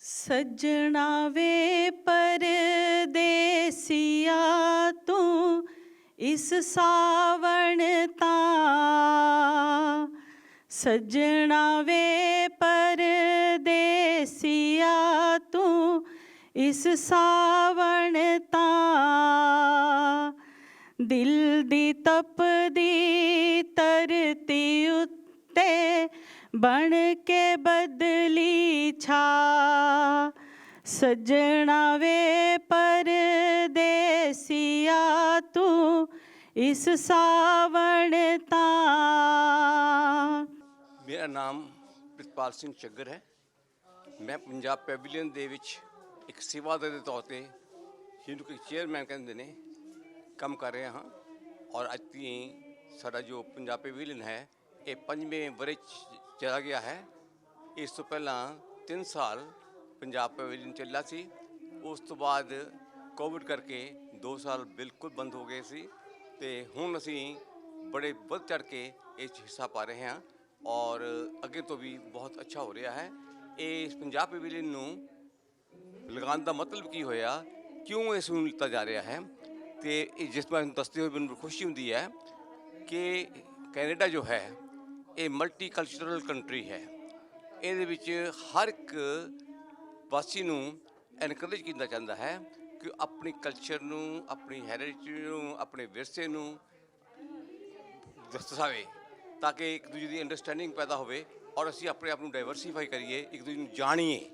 ਸੱਜਣਾ ਵੇ ਪਰਦੇਸੀਆ ਤੂੰ ਇਸ ਸਾਵਣ ਤਾਂ, ਸੱਜਣਾ ਵੇ ਪਰਦੇਸੀਆ ਤੂੰ ਇਸ ਸਾਵਣ ਤਾਂ, ਦਿਲ ਦੀ ਤਪਦੀ ਧਰਤੀ ਉੱਤੇ ਬਣ ਕੇ ਬਦਲੀ ਛਾ, ਸੱਜਣਾ ਵੇ ਪਰਦੇਸੀਆ ਤੂੰ ਇਸ ਸਾਵਣ ਤਾਂ। ਮੇਰਾ ਨਾਮ ਪ੍ਰਿਤਪਾਲ ਸਿੰਘ ਚੱਗਰ ਹੈ। ਮੈਂ ਪੰਜਾਬ ਪੈਵੀਲੀਅਨ ਦੇ ਵਿੱਚ ਇੱਕ ਸੇਵਾਦਾਰ ਦੇ ਤੌਰ 'ਤੇ ਜਿਹਨੂੰ ਕਿ ਚੇਅਰਮੈਨ ਕਹਿੰਦੇ ਨੇ ਕੰਮ ਕਰ ਰਿਹਾ ਹਾਂ। ਔਰ ਅੱਜ ਸਾਡਾ ਜੋ ਪੰਜਾਬ ਪੈਵੀਲੀਅਨ ਹੈ ਇਹ 5ਵੇਂ ਵਰ੍ਹੇ 'ਚ ਚਲਾ ਗਿਆ ਹੈ। ਇਸ ਤੋਂ ਪਹਿਲਾਂ 3 ਸਾਲ ਪੰਜਾਬ ਪੈਵੀਲੀਅਨ ਚੱਲਾ ਸੀ। ਉਸ ਤੋਂ ਬਾਅਦ ਕੋਵਿਡ ਕਰਕੇ 2 ਸਾਲ ਬਿਲਕੁਲ ਬੰਦ ਹੋ ਗਏ ਸੀ ਅਤੇ ਹੁਣ ਅਸੀਂ ਬੜੇ ਵੱਧ ਚੜ੍ਹ ਕੇ ਇਸ 'ਚ ਹਿੱਸਾ ਪਾ ਰਹੇ ਹਾਂ ਔਰ ਅੱਗੇ ਤੋਂ ਵੀ ਬਹੁਤ ਅੱਛਾ ਹੋ ਰਿਹਾ ਹੈ। ਇਸ ਪੰਜਾਬ ਪੈਵੀਲੀਅਨ ਨੂੰ ਲਗਾਉਣ ਦਾ ਮਤਲਬ ਕੀ ਹੋਇਆ, ਕਿਉਂ ਇਸ ਨੂੰ ਲਿੱਤਾ ਜਾ ਰਿਹਾ ਹੈ, ਅਤੇ ਜਿਸ ਤਰ੍ਹਾਂ ਦੱਸਦੇ ਹੋਏ ਮੈਨੂੰ ਖੁਸ਼ੀ ਹੁੰਦੀ ਹੈ ਕਿ ਕੈਨੇਡਾ ਜੋ ਹੈ ਇਹ ਮਲਟੀ ਕਲਚਰਲ ਕੰਟਰੀ ਹੈ। ਇਹਦੇ ਵਿੱਚ ਹਰ ਇੱਕ ਵਾਸੀ ਨੂੰ ਐਨਕਰੇਜ ਕੀਤਾ ਜਾਂਦਾ ਹੈ ਕਿ ਆਪਣੀ ਕਲਚਰ ਨੂੰ, ਆਪਣੀ ਹੈਰੀਟੇਜ ਨੂੰ, ਆਪਣੇ ਵਿਰਸੇ ਨੂੰ ਦਰਸਾਵੇ ਤਾਂ ਕਿ ਇੱਕ ਦੂਜੇ ਦੀ ਅੰਡਰਸਟੈਂਡਿੰਗ ਪੈਦਾ ਹੋਵੇ ਔਰ ਅਸੀਂ ਆਪਣੇ ਆਪ ਨੂੰ ਡਾਇਵਰਸੀਫਾਈ ਕਰੀਏ, ਇੱਕ ਦੂਜੇ ਨੂੰ ਜਾਣੀਏ।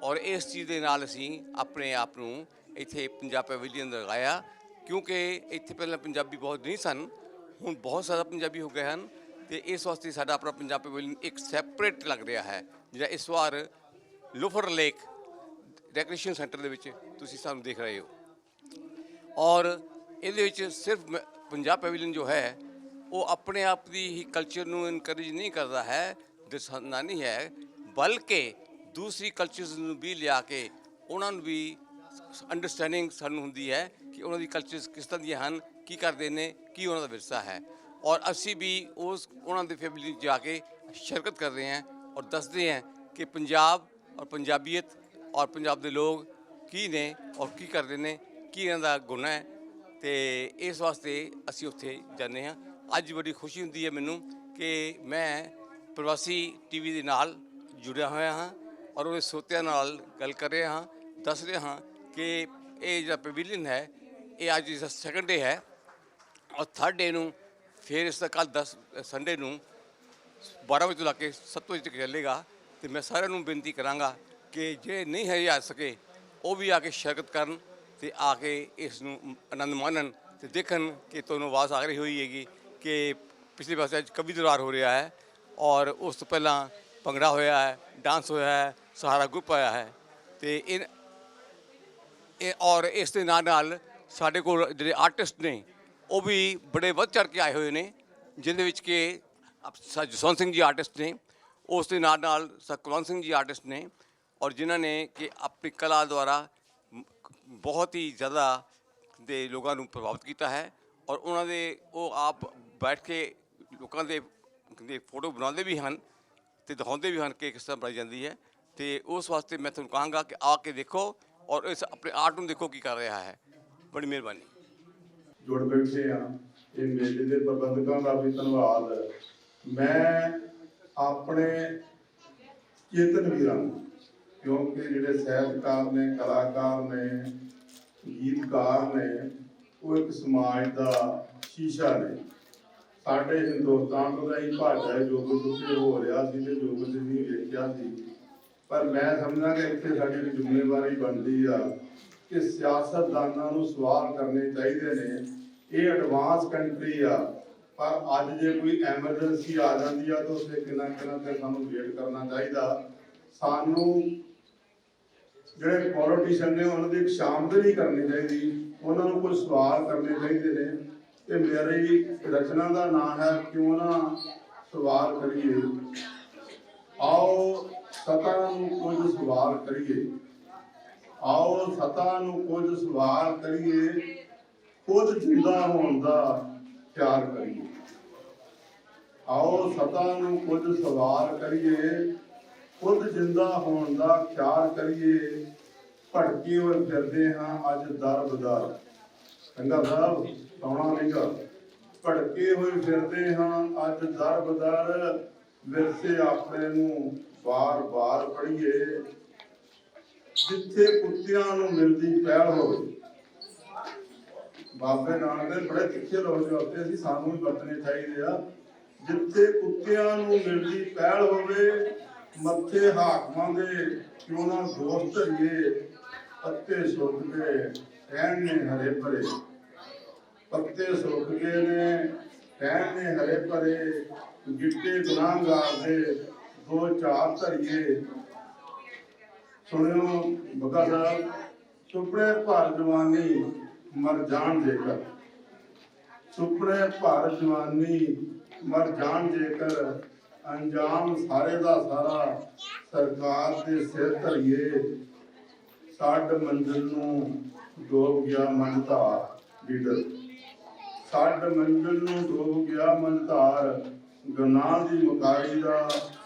ਔਰ ਇਸ ਚੀਜ਼ ਦੇ ਨਾਲ ਅਸੀਂ ਆਪਣੇ ਆਪ ਨੂੰ ਇੱਥੇ ਪੰਜਾਬ ਪੈਵੀਲੀਅਨ ਲਗਾਇਆ, ਕਿਉਂਕਿ ਇੱਥੇ ਪਹਿਲਾਂ ਪੰਜਾਬੀ ਬਹੁਤ ਨਹੀਂ ਸਨ, ਹੁਣ ਬਹੁਤ ਜ਼ਿਆਦਾ ਪੰਜਾਬੀ ਹੋ ਗਏ ਹਨ ਅਤੇ ਇਸ ਵਾਸਤੇ ਸਾਡਾ ਆਪਣਾ ਪੰਜਾਬ ਪੈਵੀਲੀਅਨ ਇੱਕ ਸੈਪਰੇਟ ਲੱਗ ਰਿਹਾ ਹੈ, ਜਿਹੜਾ ਇਸ ਵਾਰ ਲੋਫਰ ਲੇਕ ਰੈਕ੍ਰੀਏਸ਼ਨ ਸੈਂਟਰ ਦੇ ਵਿੱਚ ਤੁਸੀਂ ਸਾਨੂੰ ਦੇਖ ਰਹੇ ਹੋ। ਔਰ ਇਹਦੇ ਵਿੱਚ ਸਿਰਫ ਪੰਜਾਬ ਪੈਵੀਲੀਅਨ ਜੋ ਹੈ ਉਹ ਆਪਣੇ ਆਪ ਦੀ ਹੀ ਕਲਚਰ ਨੂੰ ਇਨਕਰੇਜ ਨਹੀਂ ਕਰਦਾ ਹੈ, ਦਰਸਾਉਂਦਾ ਨਹੀਂ ਹੈ, ਬਲਕਿ ਦੂਸਰੀ ਕਲਚਰਸ ਨੂੰ ਵੀ ਲਿਆ ਕੇ ਉਹਨਾਂ ਨੂੰ ਵੀ ਅੰਡਰਸਟੈਂਡਿੰਗ ਸਾਨੂੰ ਹੁੰਦੀ ਹੈ ਕਿ ਉਹਨਾਂ ਦੀ ਕਲਚਰਸ ਕਿਸ ਤਰ੍ਹਾਂ ਦੀਆਂ ਹਨ, ਕੀ ਕਰਦੇ ਨੇ, ਕੀ ਉਹਨਾਂ ਦਾ ਵਿਰਸਾ ਹੈ। ਔਰ ਅਸੀਂ ਵੀ ਉਹਨਾਂ ਦੇ ਫੈਮਿਲੀ 'ਚ ਜਾ ਕੇ ਸ਼ਿਰਕਤ ਕਰਦੇ ਹਾਂ ਔਰ ਦੱਸਦੇ ਹਾਂ ਕਿ ਪੰਜਾਬ ਔਰ ਪੰਜਾਬੀਅਤ ਔਰ ਪੰਜਾਬ ਦੇ ਲੋਕ ਕੀ ਨੇ ਔਰ ਕੀ ਕਰਦੇ ਨੇ, ਕੀ ਇਹਨਾਂ ਦਾ ਗੁਣ ਹੈ, ਅਤੇ ਇਸ ਵਾਸਤੇ ਅਸੀਂ ਉੱਥੇ ਜਾਂਦੇ ਹਾਂ। ਅੱਜ ਬੜੀ ਖੁਸ਼ੀ ਹੁੰਦੀ ਹੈ ਮੈਨੂੰ ਕਿ ਮੈਂ ਪ੍ਰਵਾਸੀ ਟੀਵੀ ਦੇ ਨਾਲ ਜੁੜਿਆ ਹੋਇਆ ਹਾਂ ਔਰ ਉਹਦੇ ਸਰੋਤਿਆਂ ਨਾਲ ਗੱਲ ਕਰ ਰਿਹਾ ਹਾਂ, ਦੱਸ ਰਿਹਾ ਹਾਂ ਕਿ ਇਹ ਜਿਹੜਾ ਪੈਵੀਲੀਅਨ ਹੈ ਇਹ ਅੱਜ ਇਸ ਦਾ 2nd ਡੇ ਹੈ ਔਰ 3rd ਡੇ ਨੂੰ ਫਿਰ ਇਸ ਦਾ ਕੱਲ੍ਹ ਸੰਡੇ ਨੂੰ 12 ਵਜੇ ਤੋਂ ਲਾ ਕੇ 7 ਵਜੇ ਤੱਕ ਚੱਲੇਗਾ। ਅਤੇ ਮੈਂ ਸਾਰਿਆਂ ਨੂੰ ਬੇਨਤੀ ਕਰਾਂਗਾ ਕਿ ਜਿਹੜੇ ਨਹੀਂ ਹੈ ਆ ਸਕੇ ਉਹ ਵੀ ਆ ਕੇ ਸ਼ਿਰਕਤ ਕਰਨ ਅਤੇ ਆ ਕੇ ਇਸ ਨੂੰ ਆਨੰਦ ਮਾਣਨ ਅਤੇ ਦੇਖਣ ਕਿ ਤੁਹਾਨੂੰ ਆਵਾਜ਼ ਆ ਰਹੀ ਹੋਈ ਹੈਗੀ ਕਿ ਪਿਛਲੇ ਪਾਸੇ ਅੱਜ ਕਵੀ ਦਰਬਾਰ ਹੋ ਰਿਹਾ ਹੈ ਔਰ ਉਸ ਤੋਂ ਪਹਿਲਾਂ ਭੰਗੜਾ ਹੋਇਆ ਹੈ, ਡਾਂਸ ਹੋਇਆ ਹੈ, ਸਹਾਰਾ ਗਰੁੱਪ ਆਇਆ ਹੈ ਅਤੇ ਇਹ ਔਰ ਇਸ ਦੇ ਨਾਲ ਨਾਲ ਸਾਡੇ ਕੋਲ ਜਿਹੜੇ ਆਰਟਿਸਟ ਨੇ ਉਹ ਵੀ ਬੜੇ ਵੱਧ ਚੜ੍ਹ ਕੇ ਆਏ ਹੋਏ ਨੇ, ਜਿਹਦੇ ਵਿੱਚ ਕਿ ਜਸਵੰਤ ਸਿੰਘ ਜੀ ਆਰਟਿਸਟ ਨੇ, ਉਸ ਦੇ ਨਾਲ ਨਾਲ ਕੁਲਵੰਤ ਸਿੰਘ ਜੀ ਆਰਟਿਸਟ ਨੇ ਔਰ ਜਿਨ੍ਹਾਂ ਨੇ ਕਿ ਆਪਣੀ ਕਲਾ ਦੁਆਰਾ ਬਹੁਤ ਹੀ ਜ਼ਿਆਦਾ ਦੇ ਲੋਕਾਂ ਨੂੰ ਪ੍ਰਭਾਵਿਤ ਕੀਤਾ ਹੈ ਔਰ ਉਹਨਾਂ ਦੇ ਉਹ ਆਪ ਬੈਠ ਕੇ ਲੋਕਾਂ ਦੇ ਫੋਟੋ ਬਣਾਉਂਦੇ ਵੀ ਹਨ ਅਤੇ ਦਿਖਾਉਂਦੇ ਵੀ ਹਨ ਕਿ ਕਿਸ ਤਰ੍ਹਾਂ ਬਣਾਈ ਜਾਂਦੀ ਹੈ। ਅਤੇ ਉਸ ਵਾਸਤੇ ਮੈਂ ਤੁਹਾਨੂੰ ਕਹਾਂਗਾ ਕਿ ਆ ਕੇ ਦੇਖੋ ਔਰ ਇਸ ਆਪਣੇ ਆਰਟ ਨੂੰ ਦੇਖੋ ਕੀ ਕਰ ਰਿਹਾ ਹੈ। ਬੜੀ ਮਿਹਰਬਾਨੀ। ਜੁੜ ਬੈਠੇ ਆ ਇਹ ਮੇਲੇ ਦੇ ਪ੍ਰਬੰਧਕਾਂ ਦਾ ਵੀ ਧੰਨਵਾਦ। ਮੈਂ ਆਪਣੇ ਚੇਤਨ ਵੀਰਾਂ ਨੂੰ, ਕਿਉਂਕਿ ਜਿਹੜੇ ਸਾਹਿਤਕਾਰ ਨੇ, ਕਲਾਕਾਰ ਨੇ, ਗੀਤਕਾਰ ਨੇ, ਉਹ ਇੱਕ ਸਮਾਜ ਦਾ ਸ਼ੀਸ਼ਾ ਨੇ। ਸਾਡੇ ਹਿੰਦੁਸਤਾਨ ਦਾ ਹੀ ਭਾਸ਼ਾ ਜੋ ਕੁਝ ਉੱਥੇ ਹੋ ਰਿਹਾ ਸੀ ਤੇ ਜੋ ਕੁਝ ਨਹੀਂ ਵੇਖਿਆ ਸੀ, ਪਰ ਮੈਂ ਸਮਝਦਾ ਕਿ ਇੱਥੇ ਸਾਡੀ ਇੱਕ ਜ਼ਿੰਮੇਵਾਰੀ ਬਣਦੀ ਆ ਕਿ ਸਿਆਸਤਦਾਨਾਂ ਨੂੰ ਸਵਾਲ ਕਰਨੇ ਚਾਹੀਦੇ ਨੇ। ਇਹ ਐਡਵਾਂਸ ਕੰਟਰੀ ਆ, ਪਰ ਅੱਜ ਜੇ ਕੋਈ ਐਮਰਜੈਂਸੀ ਆ ਜਾਂਦੀ ਆ ਤਾਂ ਉਸੇ ਕਿੰਨਾ ਤੇ ਸਾਨੂੰ ਵੇਟ ਕਰਨਾ ਚਾਹੀਦਾ। ਸਾਨੂੰ ਜਿਹੜੇ ਪੋਲੀਟੀਸ਼ੀਅਨ ਨੇ ਉਹਨਾਂ ਦੀ ਸ਼ਾਮਦ ਨਹੀਂ ਕਰਨੀ ਚਾਹੀਦੀ, ਉਹਨਾਂ ਨੂੰ ਕੋਈ ਸਵਾਲ ਕਰਨੇ ਚਾਹੀਦੇ ਨੇ। ਤੇ ਮੇਰੀ ਰਚਨਾ ਦਾ ਨਾਮ ਹੈ ਕਿਉਂ ਨਾ ਸਵਾਲ ਕਰੀਏ। ਆਓ ਸਤਾ ਨੂੰ ਕੁਝ ਸਵਾਲ ਕਰੀਏ, ਆਓ ਸਤਾ ਨੂੰ ਕੁਝ ਸਵਾਲ ਕਰੀਏ, ਖੁਦ ਜਿੰਦਾ ਹੋਣ ਦਾ ਪਿਆਰ ਕਰੀਏ। ਆਓ ਸਤਾ ਨੂੰ ਕੁਝ ਸਵਾਲ ਕਰੀਏ, ਖੁਦ ਜਿੰਦਾ ਹੋਣ ਦਾ ਖਿਆਲ ਕਰੀਏ। ਭਟਕੇ ਹੋਏ ਫਿਰਦੇ ਹਾਂ ਅੱਜ ਦਰ ਬਦਰ, ਚੰਗਾ ਸਾਹਿਬ ਸੋਣਾ ਨਹੀਂਗਾ। ਭਟਕੇ ਹੋਏ ਫਿਰਦੇ ਹਾਂ ਅੱਜ ਦਰ ਬਦਰ, ਵਿਰਸੇ ਆਪਣੇ ਨੂੰ ਵਾਰ-ਵਾਰ ਪੜ੍ਹੀਏ। ਜਿੱਥੇ ਕੁੱਤਿਆਂ ਨੂੰ ਮਿਲਦੀ ਪਹਿਲ ਹੋਵੇ, ਬਾਬੇ ਨਾਨਕ ਦੇ ਬੜੇ ਤਿੱਖੇ ਲੋਕ ਹੁੰਦੇ ਸੀ, ਸਾਨੂੰ ਵੀ ਵਰਤਣੇ ਚਾਹੀਦੇ ਆ। ਜਿੱਥੇ ਕੁੱਤਿਆਂ ਨੂੰ ਮਿਲਦੀ ਪਹਿਲ ਹੋਵੇ, ਮੱਥੇ ਹਾਕਮਾਂ ਦੇ ਕਿਉਂ ਨਾ ਦੋਸਤ ਧਰੀਏ। ਪੱਤੇ ਸੁੱਕ ਗਏ ਰਹਿਣ ਨੇ ਹਰੇ ਭਰੇ, ਪੱਤੇ ਸੁੱਕ ਗਏ ਨੇ ਰਹਿਣ ਨੇ ਹਰੇ ਭਰੇ। ਗਿੱਟੇ ਗੁਨਾਹਗਾਰ ਦੇ ਦੋ ਚਾਰ ਧਰੀਏ। ਸੁਣਿਓ ਬੱਗਾ ਸਾਹਿਬ, ਸੁਪਨੇ ਭਰ ਜਵਾਨੀ ਮਰ ਜਾਣ ਜੇਕਰ, ਸੁਪਨੇ ਭਰ ਜਵਾਨੀ ਮਰ ਜਾਣ ਜੇਕਰ। ਅੰਜਾਮ ਸਾਰੇ ਦਾ ਸਾਰਾ ਸਰਕਾਰ ਦੇ ਸਿਰ ਧਰੀਏ। ਸਾਡ ਮੰਜ਼ਿਲ ਨੂੰ ਡੋਬ ਗਿਆ ਮਨ ਧਾਰ ਲੀਡਰ, ਸਾਡ ਮੰਜ਼ਿਲ ਨੂੰ ਡੋਬ ਗਿਆ ਮਨ ਧਾਰ। ਗੁਨਾਹ ਦੀ ਮੁਕਾਈ ਦਾ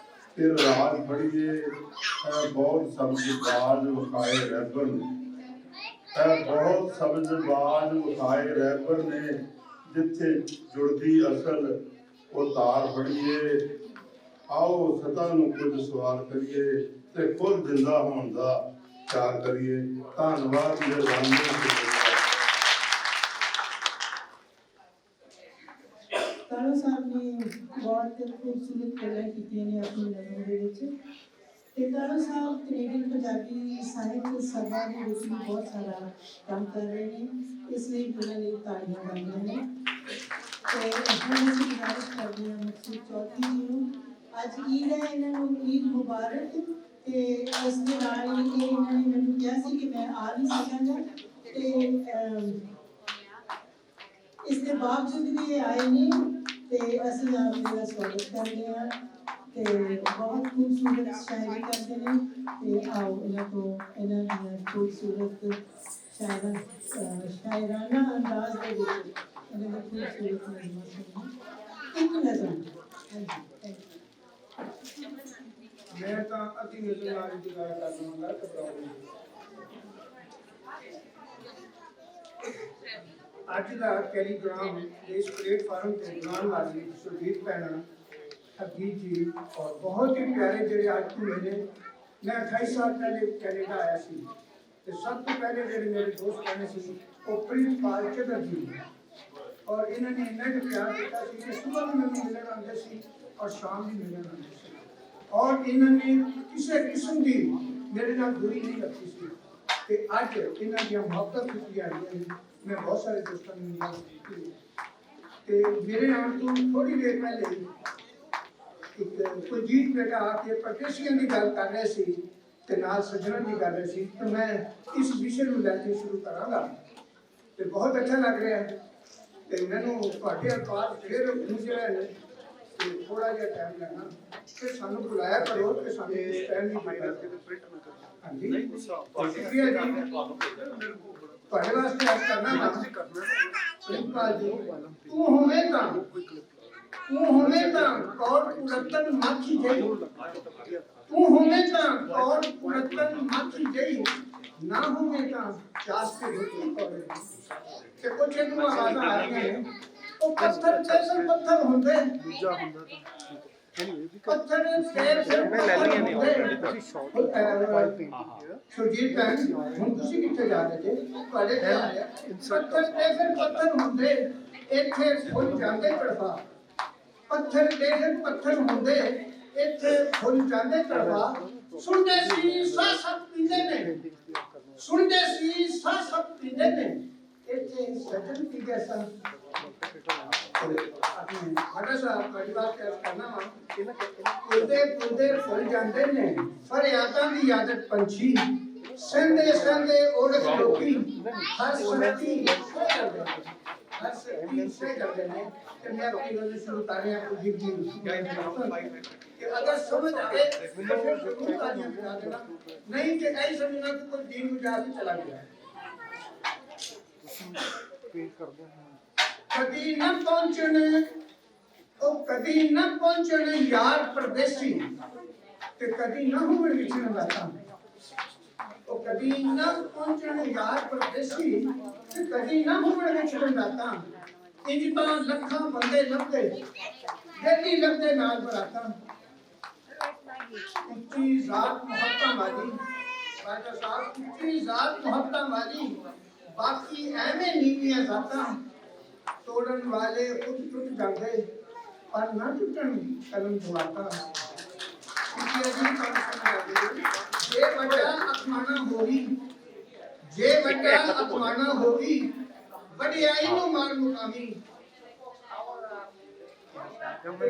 ਫਿਰ ਰਾਜ ਫੜੀਏ। ਬਹੁਤ ਸਬਜ਼ ਬਾਜ ਵਿਖਾਏ ਰਹਿਬਰ ਨੇ, ਬਹੁਤ ਸਬਜ਼ ਬਾਜ ਵਿਖਾਏ ਰਹਿਬਰ ਨੇ। ਜਿੱਥੇ ਜੁੜਦੀ ਅਸਲ ਉਹ ਤਾਰ ਫੜੀਏ। ਆਓ ਸਤਾ ਨੂੰ ਕੁਝ ਸਵਾਲ ਕਰੀਏ ਤੇ ਖੁਦ ਜਿੰਦਾ ਹੋਣ ਦਾ ਪਿਆਰ ਕਰੀਏ। ਧੰਨਵਾਦ ਮਿਹਰਬਾਨੀ। ਕਾਲੋ ਸਾਹਿਬ ਨੇ ਬਹੁਤ ਖੂਬਸੂਰਤ ਗੱਲਾਂ ਕੀਤੀਆਂ ਨੇ ਆਪਣੀ ਨਜ਼ਰ ਦੇ ਵਿੱਚ। ਤੇ ਕਾਲੋ ਸਾਹਿਬ ਕੈਨੇਡੀਅਨ ਪੰਜਾਬੀ ਸਾਹਿਤ ਸਭਾ ਦੇ ਵਿੱਚ ਵੀ ਬਹੁਤ ਸਾਰਾ ਕੰਮ ਕਰ ਰਹੇ ਨੇ, ਇਸ ਲਈ ਉਹਨਾਂ ਲਈ ਤਾੜੀਆਂ ਬਣਦੀਆਂ ਨੇ। ਤੇ ਹੁਣ ਅਸੀਂ ਗੁਜ਼ਾਰਿਸ਼ ਕਰਦੇ ਹਾਂ ਮੁਕਤਸਰ ਚੌਧਰੀ ਜੀ ਨੂੰ, ਅੱਜ ਈਦ ਹੈ, ਇਹਨਾਂ ਨੂੰ ਈਦ ਮੁਬਾਰਕ। ਤੇ ਉਸ ਦੇ ਨਾਲ ਹੀ ਇਹਨਾਂ ਨੇ ਮੈਨੂੰ ਕਿਹਾ ਸੀ ਕਿ ਮੈਂ ਆ ਨਹੀਂ ਸਕਾਂਗਾ, ਤੇ ਇਸ ਦੇ ਬਾਵਜੂਦ ਵੀ ਇਹ ਆਏ ਨੇ ਤੇ ਅਸੀਂ ਆਪ ਦਾ ਸਵਾਗਤ ਕਰਦੇ ਹਾਂ। ਤੇ ਬਹੁਤ ਖੂਬਸੂਰਤ ਸ਼ਾਇਰੀ ਕਰਦੇ ਨੇ, ਤੇ ਆਓ ਇਹਨਾਂ ਤੋਂ ਇਹਨਾਂ ਦੀਆਂ ਖੂਬਸੂਰਤ ਸ਼ਾਇਰਾਨਾ ਅੰਦਾਜ਼ ਦੇ ਵਿੱਚ ਇਹਨਾਂ ਦੀ ਖੂਬਸੂਰਤ ਨਜ਼ਮਾਂ ਸੁਣੀਏ। ਇੱਕ ਨਜ਼ਮ। ਮੈਂ ਤਾਂ ਅਤੀ ਨਜ਼ਰ ਦੀ ਗੱਲ ਕਰ ਲਵਾਂਗਾ, ਘਬਰਾਓ। ਅੱਜ ਦਾ ਟੈਲੀਗ੍ਰਾਮ ਦੇ ਇਸ ਪਲੇਟਫਾਰਮ ਤੇ ਬਣਾਉਣ ਵਾਲੀ ਸੁਰਜੀਤ ਭੈਣਾ, ਹਰਜੀਤ ਜੀ ਔਰ ਬਹੁਤ ਹੀ ਪਿਆਰੇ ਜਿਹੜੇ ਅੱਜ ਤੋਂ ਮਿਲੇ। ਮੈਂ 28 ਸਾਲ ਪਹਿਲੇ ਕੈਨੇਡਾ ਆਇਆ ਸੀ ਤੇ ਸਭ ਤੋਂ ਪਹਿਲੇ ਜਿਹੜੇ ਮੇਰੇ ਦੋਸਤ ਬਣੇ ਸੀ ਉਹ ਪ੍ਰਿੰਸੀਪਲ ਚੱਗਰ ਜੀ, ਔਰ ਇਹਨਾਂ ਨੇ ਇੰਨਾ ਕੁ ਪਿਆਰ ਕੀਤਾ ਸੀ ਕਿ ਸੁਬਾਹ ਵੀ ਮੈਨੂੰ ਮਿਲਣ ਆਉਂਦੇ ਸੀ ਔਰ ਸ਼ਾਮ ਵੀ ਮਿਲਣ ਆਉਂਦੇ ਸੀ। ਔਰ ਇਹਨਾਂ ਨੇ ਕਿਸੇ ਕਿਸਮ ਦੀ ਮੇਰੇ ਨਾਲ ਦੂਰੀ ਨਹੀਂ ਰੱਖੀ ਸੀ। ਤੇ ਅੱਜ ਇਹਨਾਂ ਦੀਆਂ ਮੁਹੱਬਤਾਂ ਖਿੱਚੀਆਂ ਆਈਆਂ ਨੇ। ਮੈਂ ਬਹੁਤ ਸਾਰੇ ਦੋਸਤਾਂ ਨੂੰ ਮਿਲਿਆ ਤੇ ਮੇਰੇ ਨਾਲ ਤੋਂ ਥੋੜੀ ਦੇਰ ਪਹਿਲੇ ਇੱਕ ਕੁਲਜੀਤ ਬੇਟਾ ਆ ਕੇ ਪ੍ਰਦੇਸ਼ੀਆਂ ਦੀ ਗੱਲ ਕਰ ਰਹੇ ਸੀ ਤੇ ਨਾਲ ਸੱਜਣਾਂ ਦੀ ਕਰ ਰਹੇ ਸੀ। ਤੇ ਮੈਂ ਇਸ ਵਿਸ਼ੇ ਨੂੰ ਲੈ ਕੇ ਸ਼ੁਰੂ ਕਰਾਂਗਾ ਤੇ ਬਹੁਤ ਅੱਛਾ ਲੱਗ ਰਿਹਾ ਹੈ। ਤੇ ਮੈਨੂੰ ਤੁਹਾਡੇ ਅਲਫਾਜ਼ ਫਿਰ ਜਿਹੜਾ ਨੇ ਥੋੜਾ ਜਿਹਾ ਟਾਈਮ ਲੱਗਣਾ, ਫਿਰ ਸਾਨੂੰ ਬੁਲਾਇਆ ਕਰੋ ਕਿ ਸਾਨੂੰ ਇਸ ਟਾਈਮ ਨਹੀਂ ਮਿਲਦਾ। ਹਾਂਜੀ ਸ਼ੁਕਰੀਆ ਜੀ, ਤੁਹਾਡੇ ਵਾਸਤੇ ਅੱਜ ਕਰਨਾ ਨਾ ਪ੍ਰਿੰਸੀਪਲ ਜੀ। ਤੂੰ ਹੋਵੇਂ ਤਾਂ ਕੌੜ ਪੁਰਤਨ ਮਾਖੀ ਜਈ, ਤੂੰ ਹੋਵੇਂ ਤਾਂ ਕੌੜ ਪੁਰਤਨ ਮਾਖੀ ਜਈ, ਨਾ ਹੋਵੇਂ ਤਾਂ ਚਾਸ ਕੇ ਰੋਟੀ ਕੋਲੇ। ਤੇ ਕੁਝ ਇਹਨੂੰ ਆਵਾਜ਼ਾਂ ਆ ਰਹੀਆਂ ਨੇ। ਉਹ ਪੱਥਰ ਕੈਸਰ ਪੱਥਰ ਹੁੰਦੇ, ਦੂਜਾ ਹੁੰਦਾ ਪੱਥਰ ਕੈਸਰ ਮੈਂ ਲੈ ਲਈਆਂ ਨੇ ਸੁਰਜੀਤ ਭੈਣ, ਹੁਣ ਤੁਸੀਂ ਕਿੱਥੇ ਜਾ ਰਹੇ ਜੇ? ਤੁਹਾਡੇ ਤੇ ਆ ਰਿਹਾ ਪੱਥਰ ਕੈਸਰ ਪੱਥਰ ਹੁੰਦੇ, ਇੱਥੇ ਫੁੱਲ ਜਾਂਦੇ ਤੜਫਾ। ਪੱਥਰ ਕੈਸਰ ਪੱਥਰ ਹੁੰਦੇ, ਇੱਥੇ ਫੁੱਲ ਜਾਂਦੇ ਤੜਫਾ। ਸੁਣਦੇ ਸੀ ਸਾਹ ਸਭ ਪੀਂਦੇ ਨੇ, ਸੁਣਦੇ ਸੀ ਸਾਹ ਸਭ ਪੀਂਦੇ ਨੇ, ਇੱਥੇ ਸੱਜਣ ਪੀ ਗਏ ਸਨ। ਸਾਡਾ ਸਾਹਿਬ ਤੁਹਾਡੀ ਬਾਤ ਕਰਨਾ ਵਾ। ਪੁੱਦੇ ਫੁੱਲ ਜਾਂਦੇ ਨੇ, ਫਰਿਆਦਾਂ ਦੀ ਆਦਤ ਪੰਛੀ, ਸਹਿੰਦੇ ਸਹਿੰਦੇ ਔਰਤ ਲੋਕੀ ਹਰ ਸੁਣਤੀ हर से तीसरे कर देने कि मैं अपनी गल शुरू कर रहा हूं जी कि अगर समझ आए तो फिर शुरू तालियां बजा देना, नहीं कि ऐसे समझना कि कोई दीन गुजार के चला गया। कदी न पहुंचने ओ कदी न पहुंचने यार परदेसी ते कदी न होवे विछड़ जाता, ओ कदी न पहुंचने यार परदेसी ते कदी न होवे विछड़ जाता। इंज तां लखां बंदे लभदे डेली लभदे नाल बराता। उच्ची जात मोहब्बतां वाली राजा साहब, उच्ची जात मोहब्बतां वाली बाकी एवें नीवियां जातां। तोड़न वाले खुद टूट जाते पर ना टूटन कलम दुआता। जे बड़ा अपमाना होगी, जे बड़ा अपमाना होगी वडियाई नु मान मुकामी।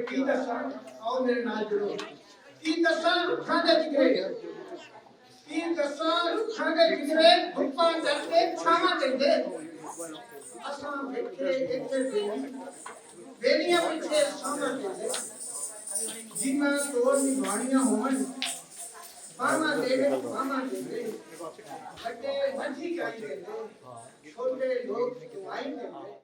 की दसा आओ मेरे नाल जुड़ो। की दसा रुखां दे जिगरे, की दसा रुखां दे जिगरे धुप्पां करके छावां देंदे। असां वेखे इत्थे बेलियां पिछे सामने देंदे, जिन्ना तोड़ निभाणियां होवन बामा देवे बामा देंदे, बड़े मंझी काई देंदे, छोटे लोग दुआई देंदे।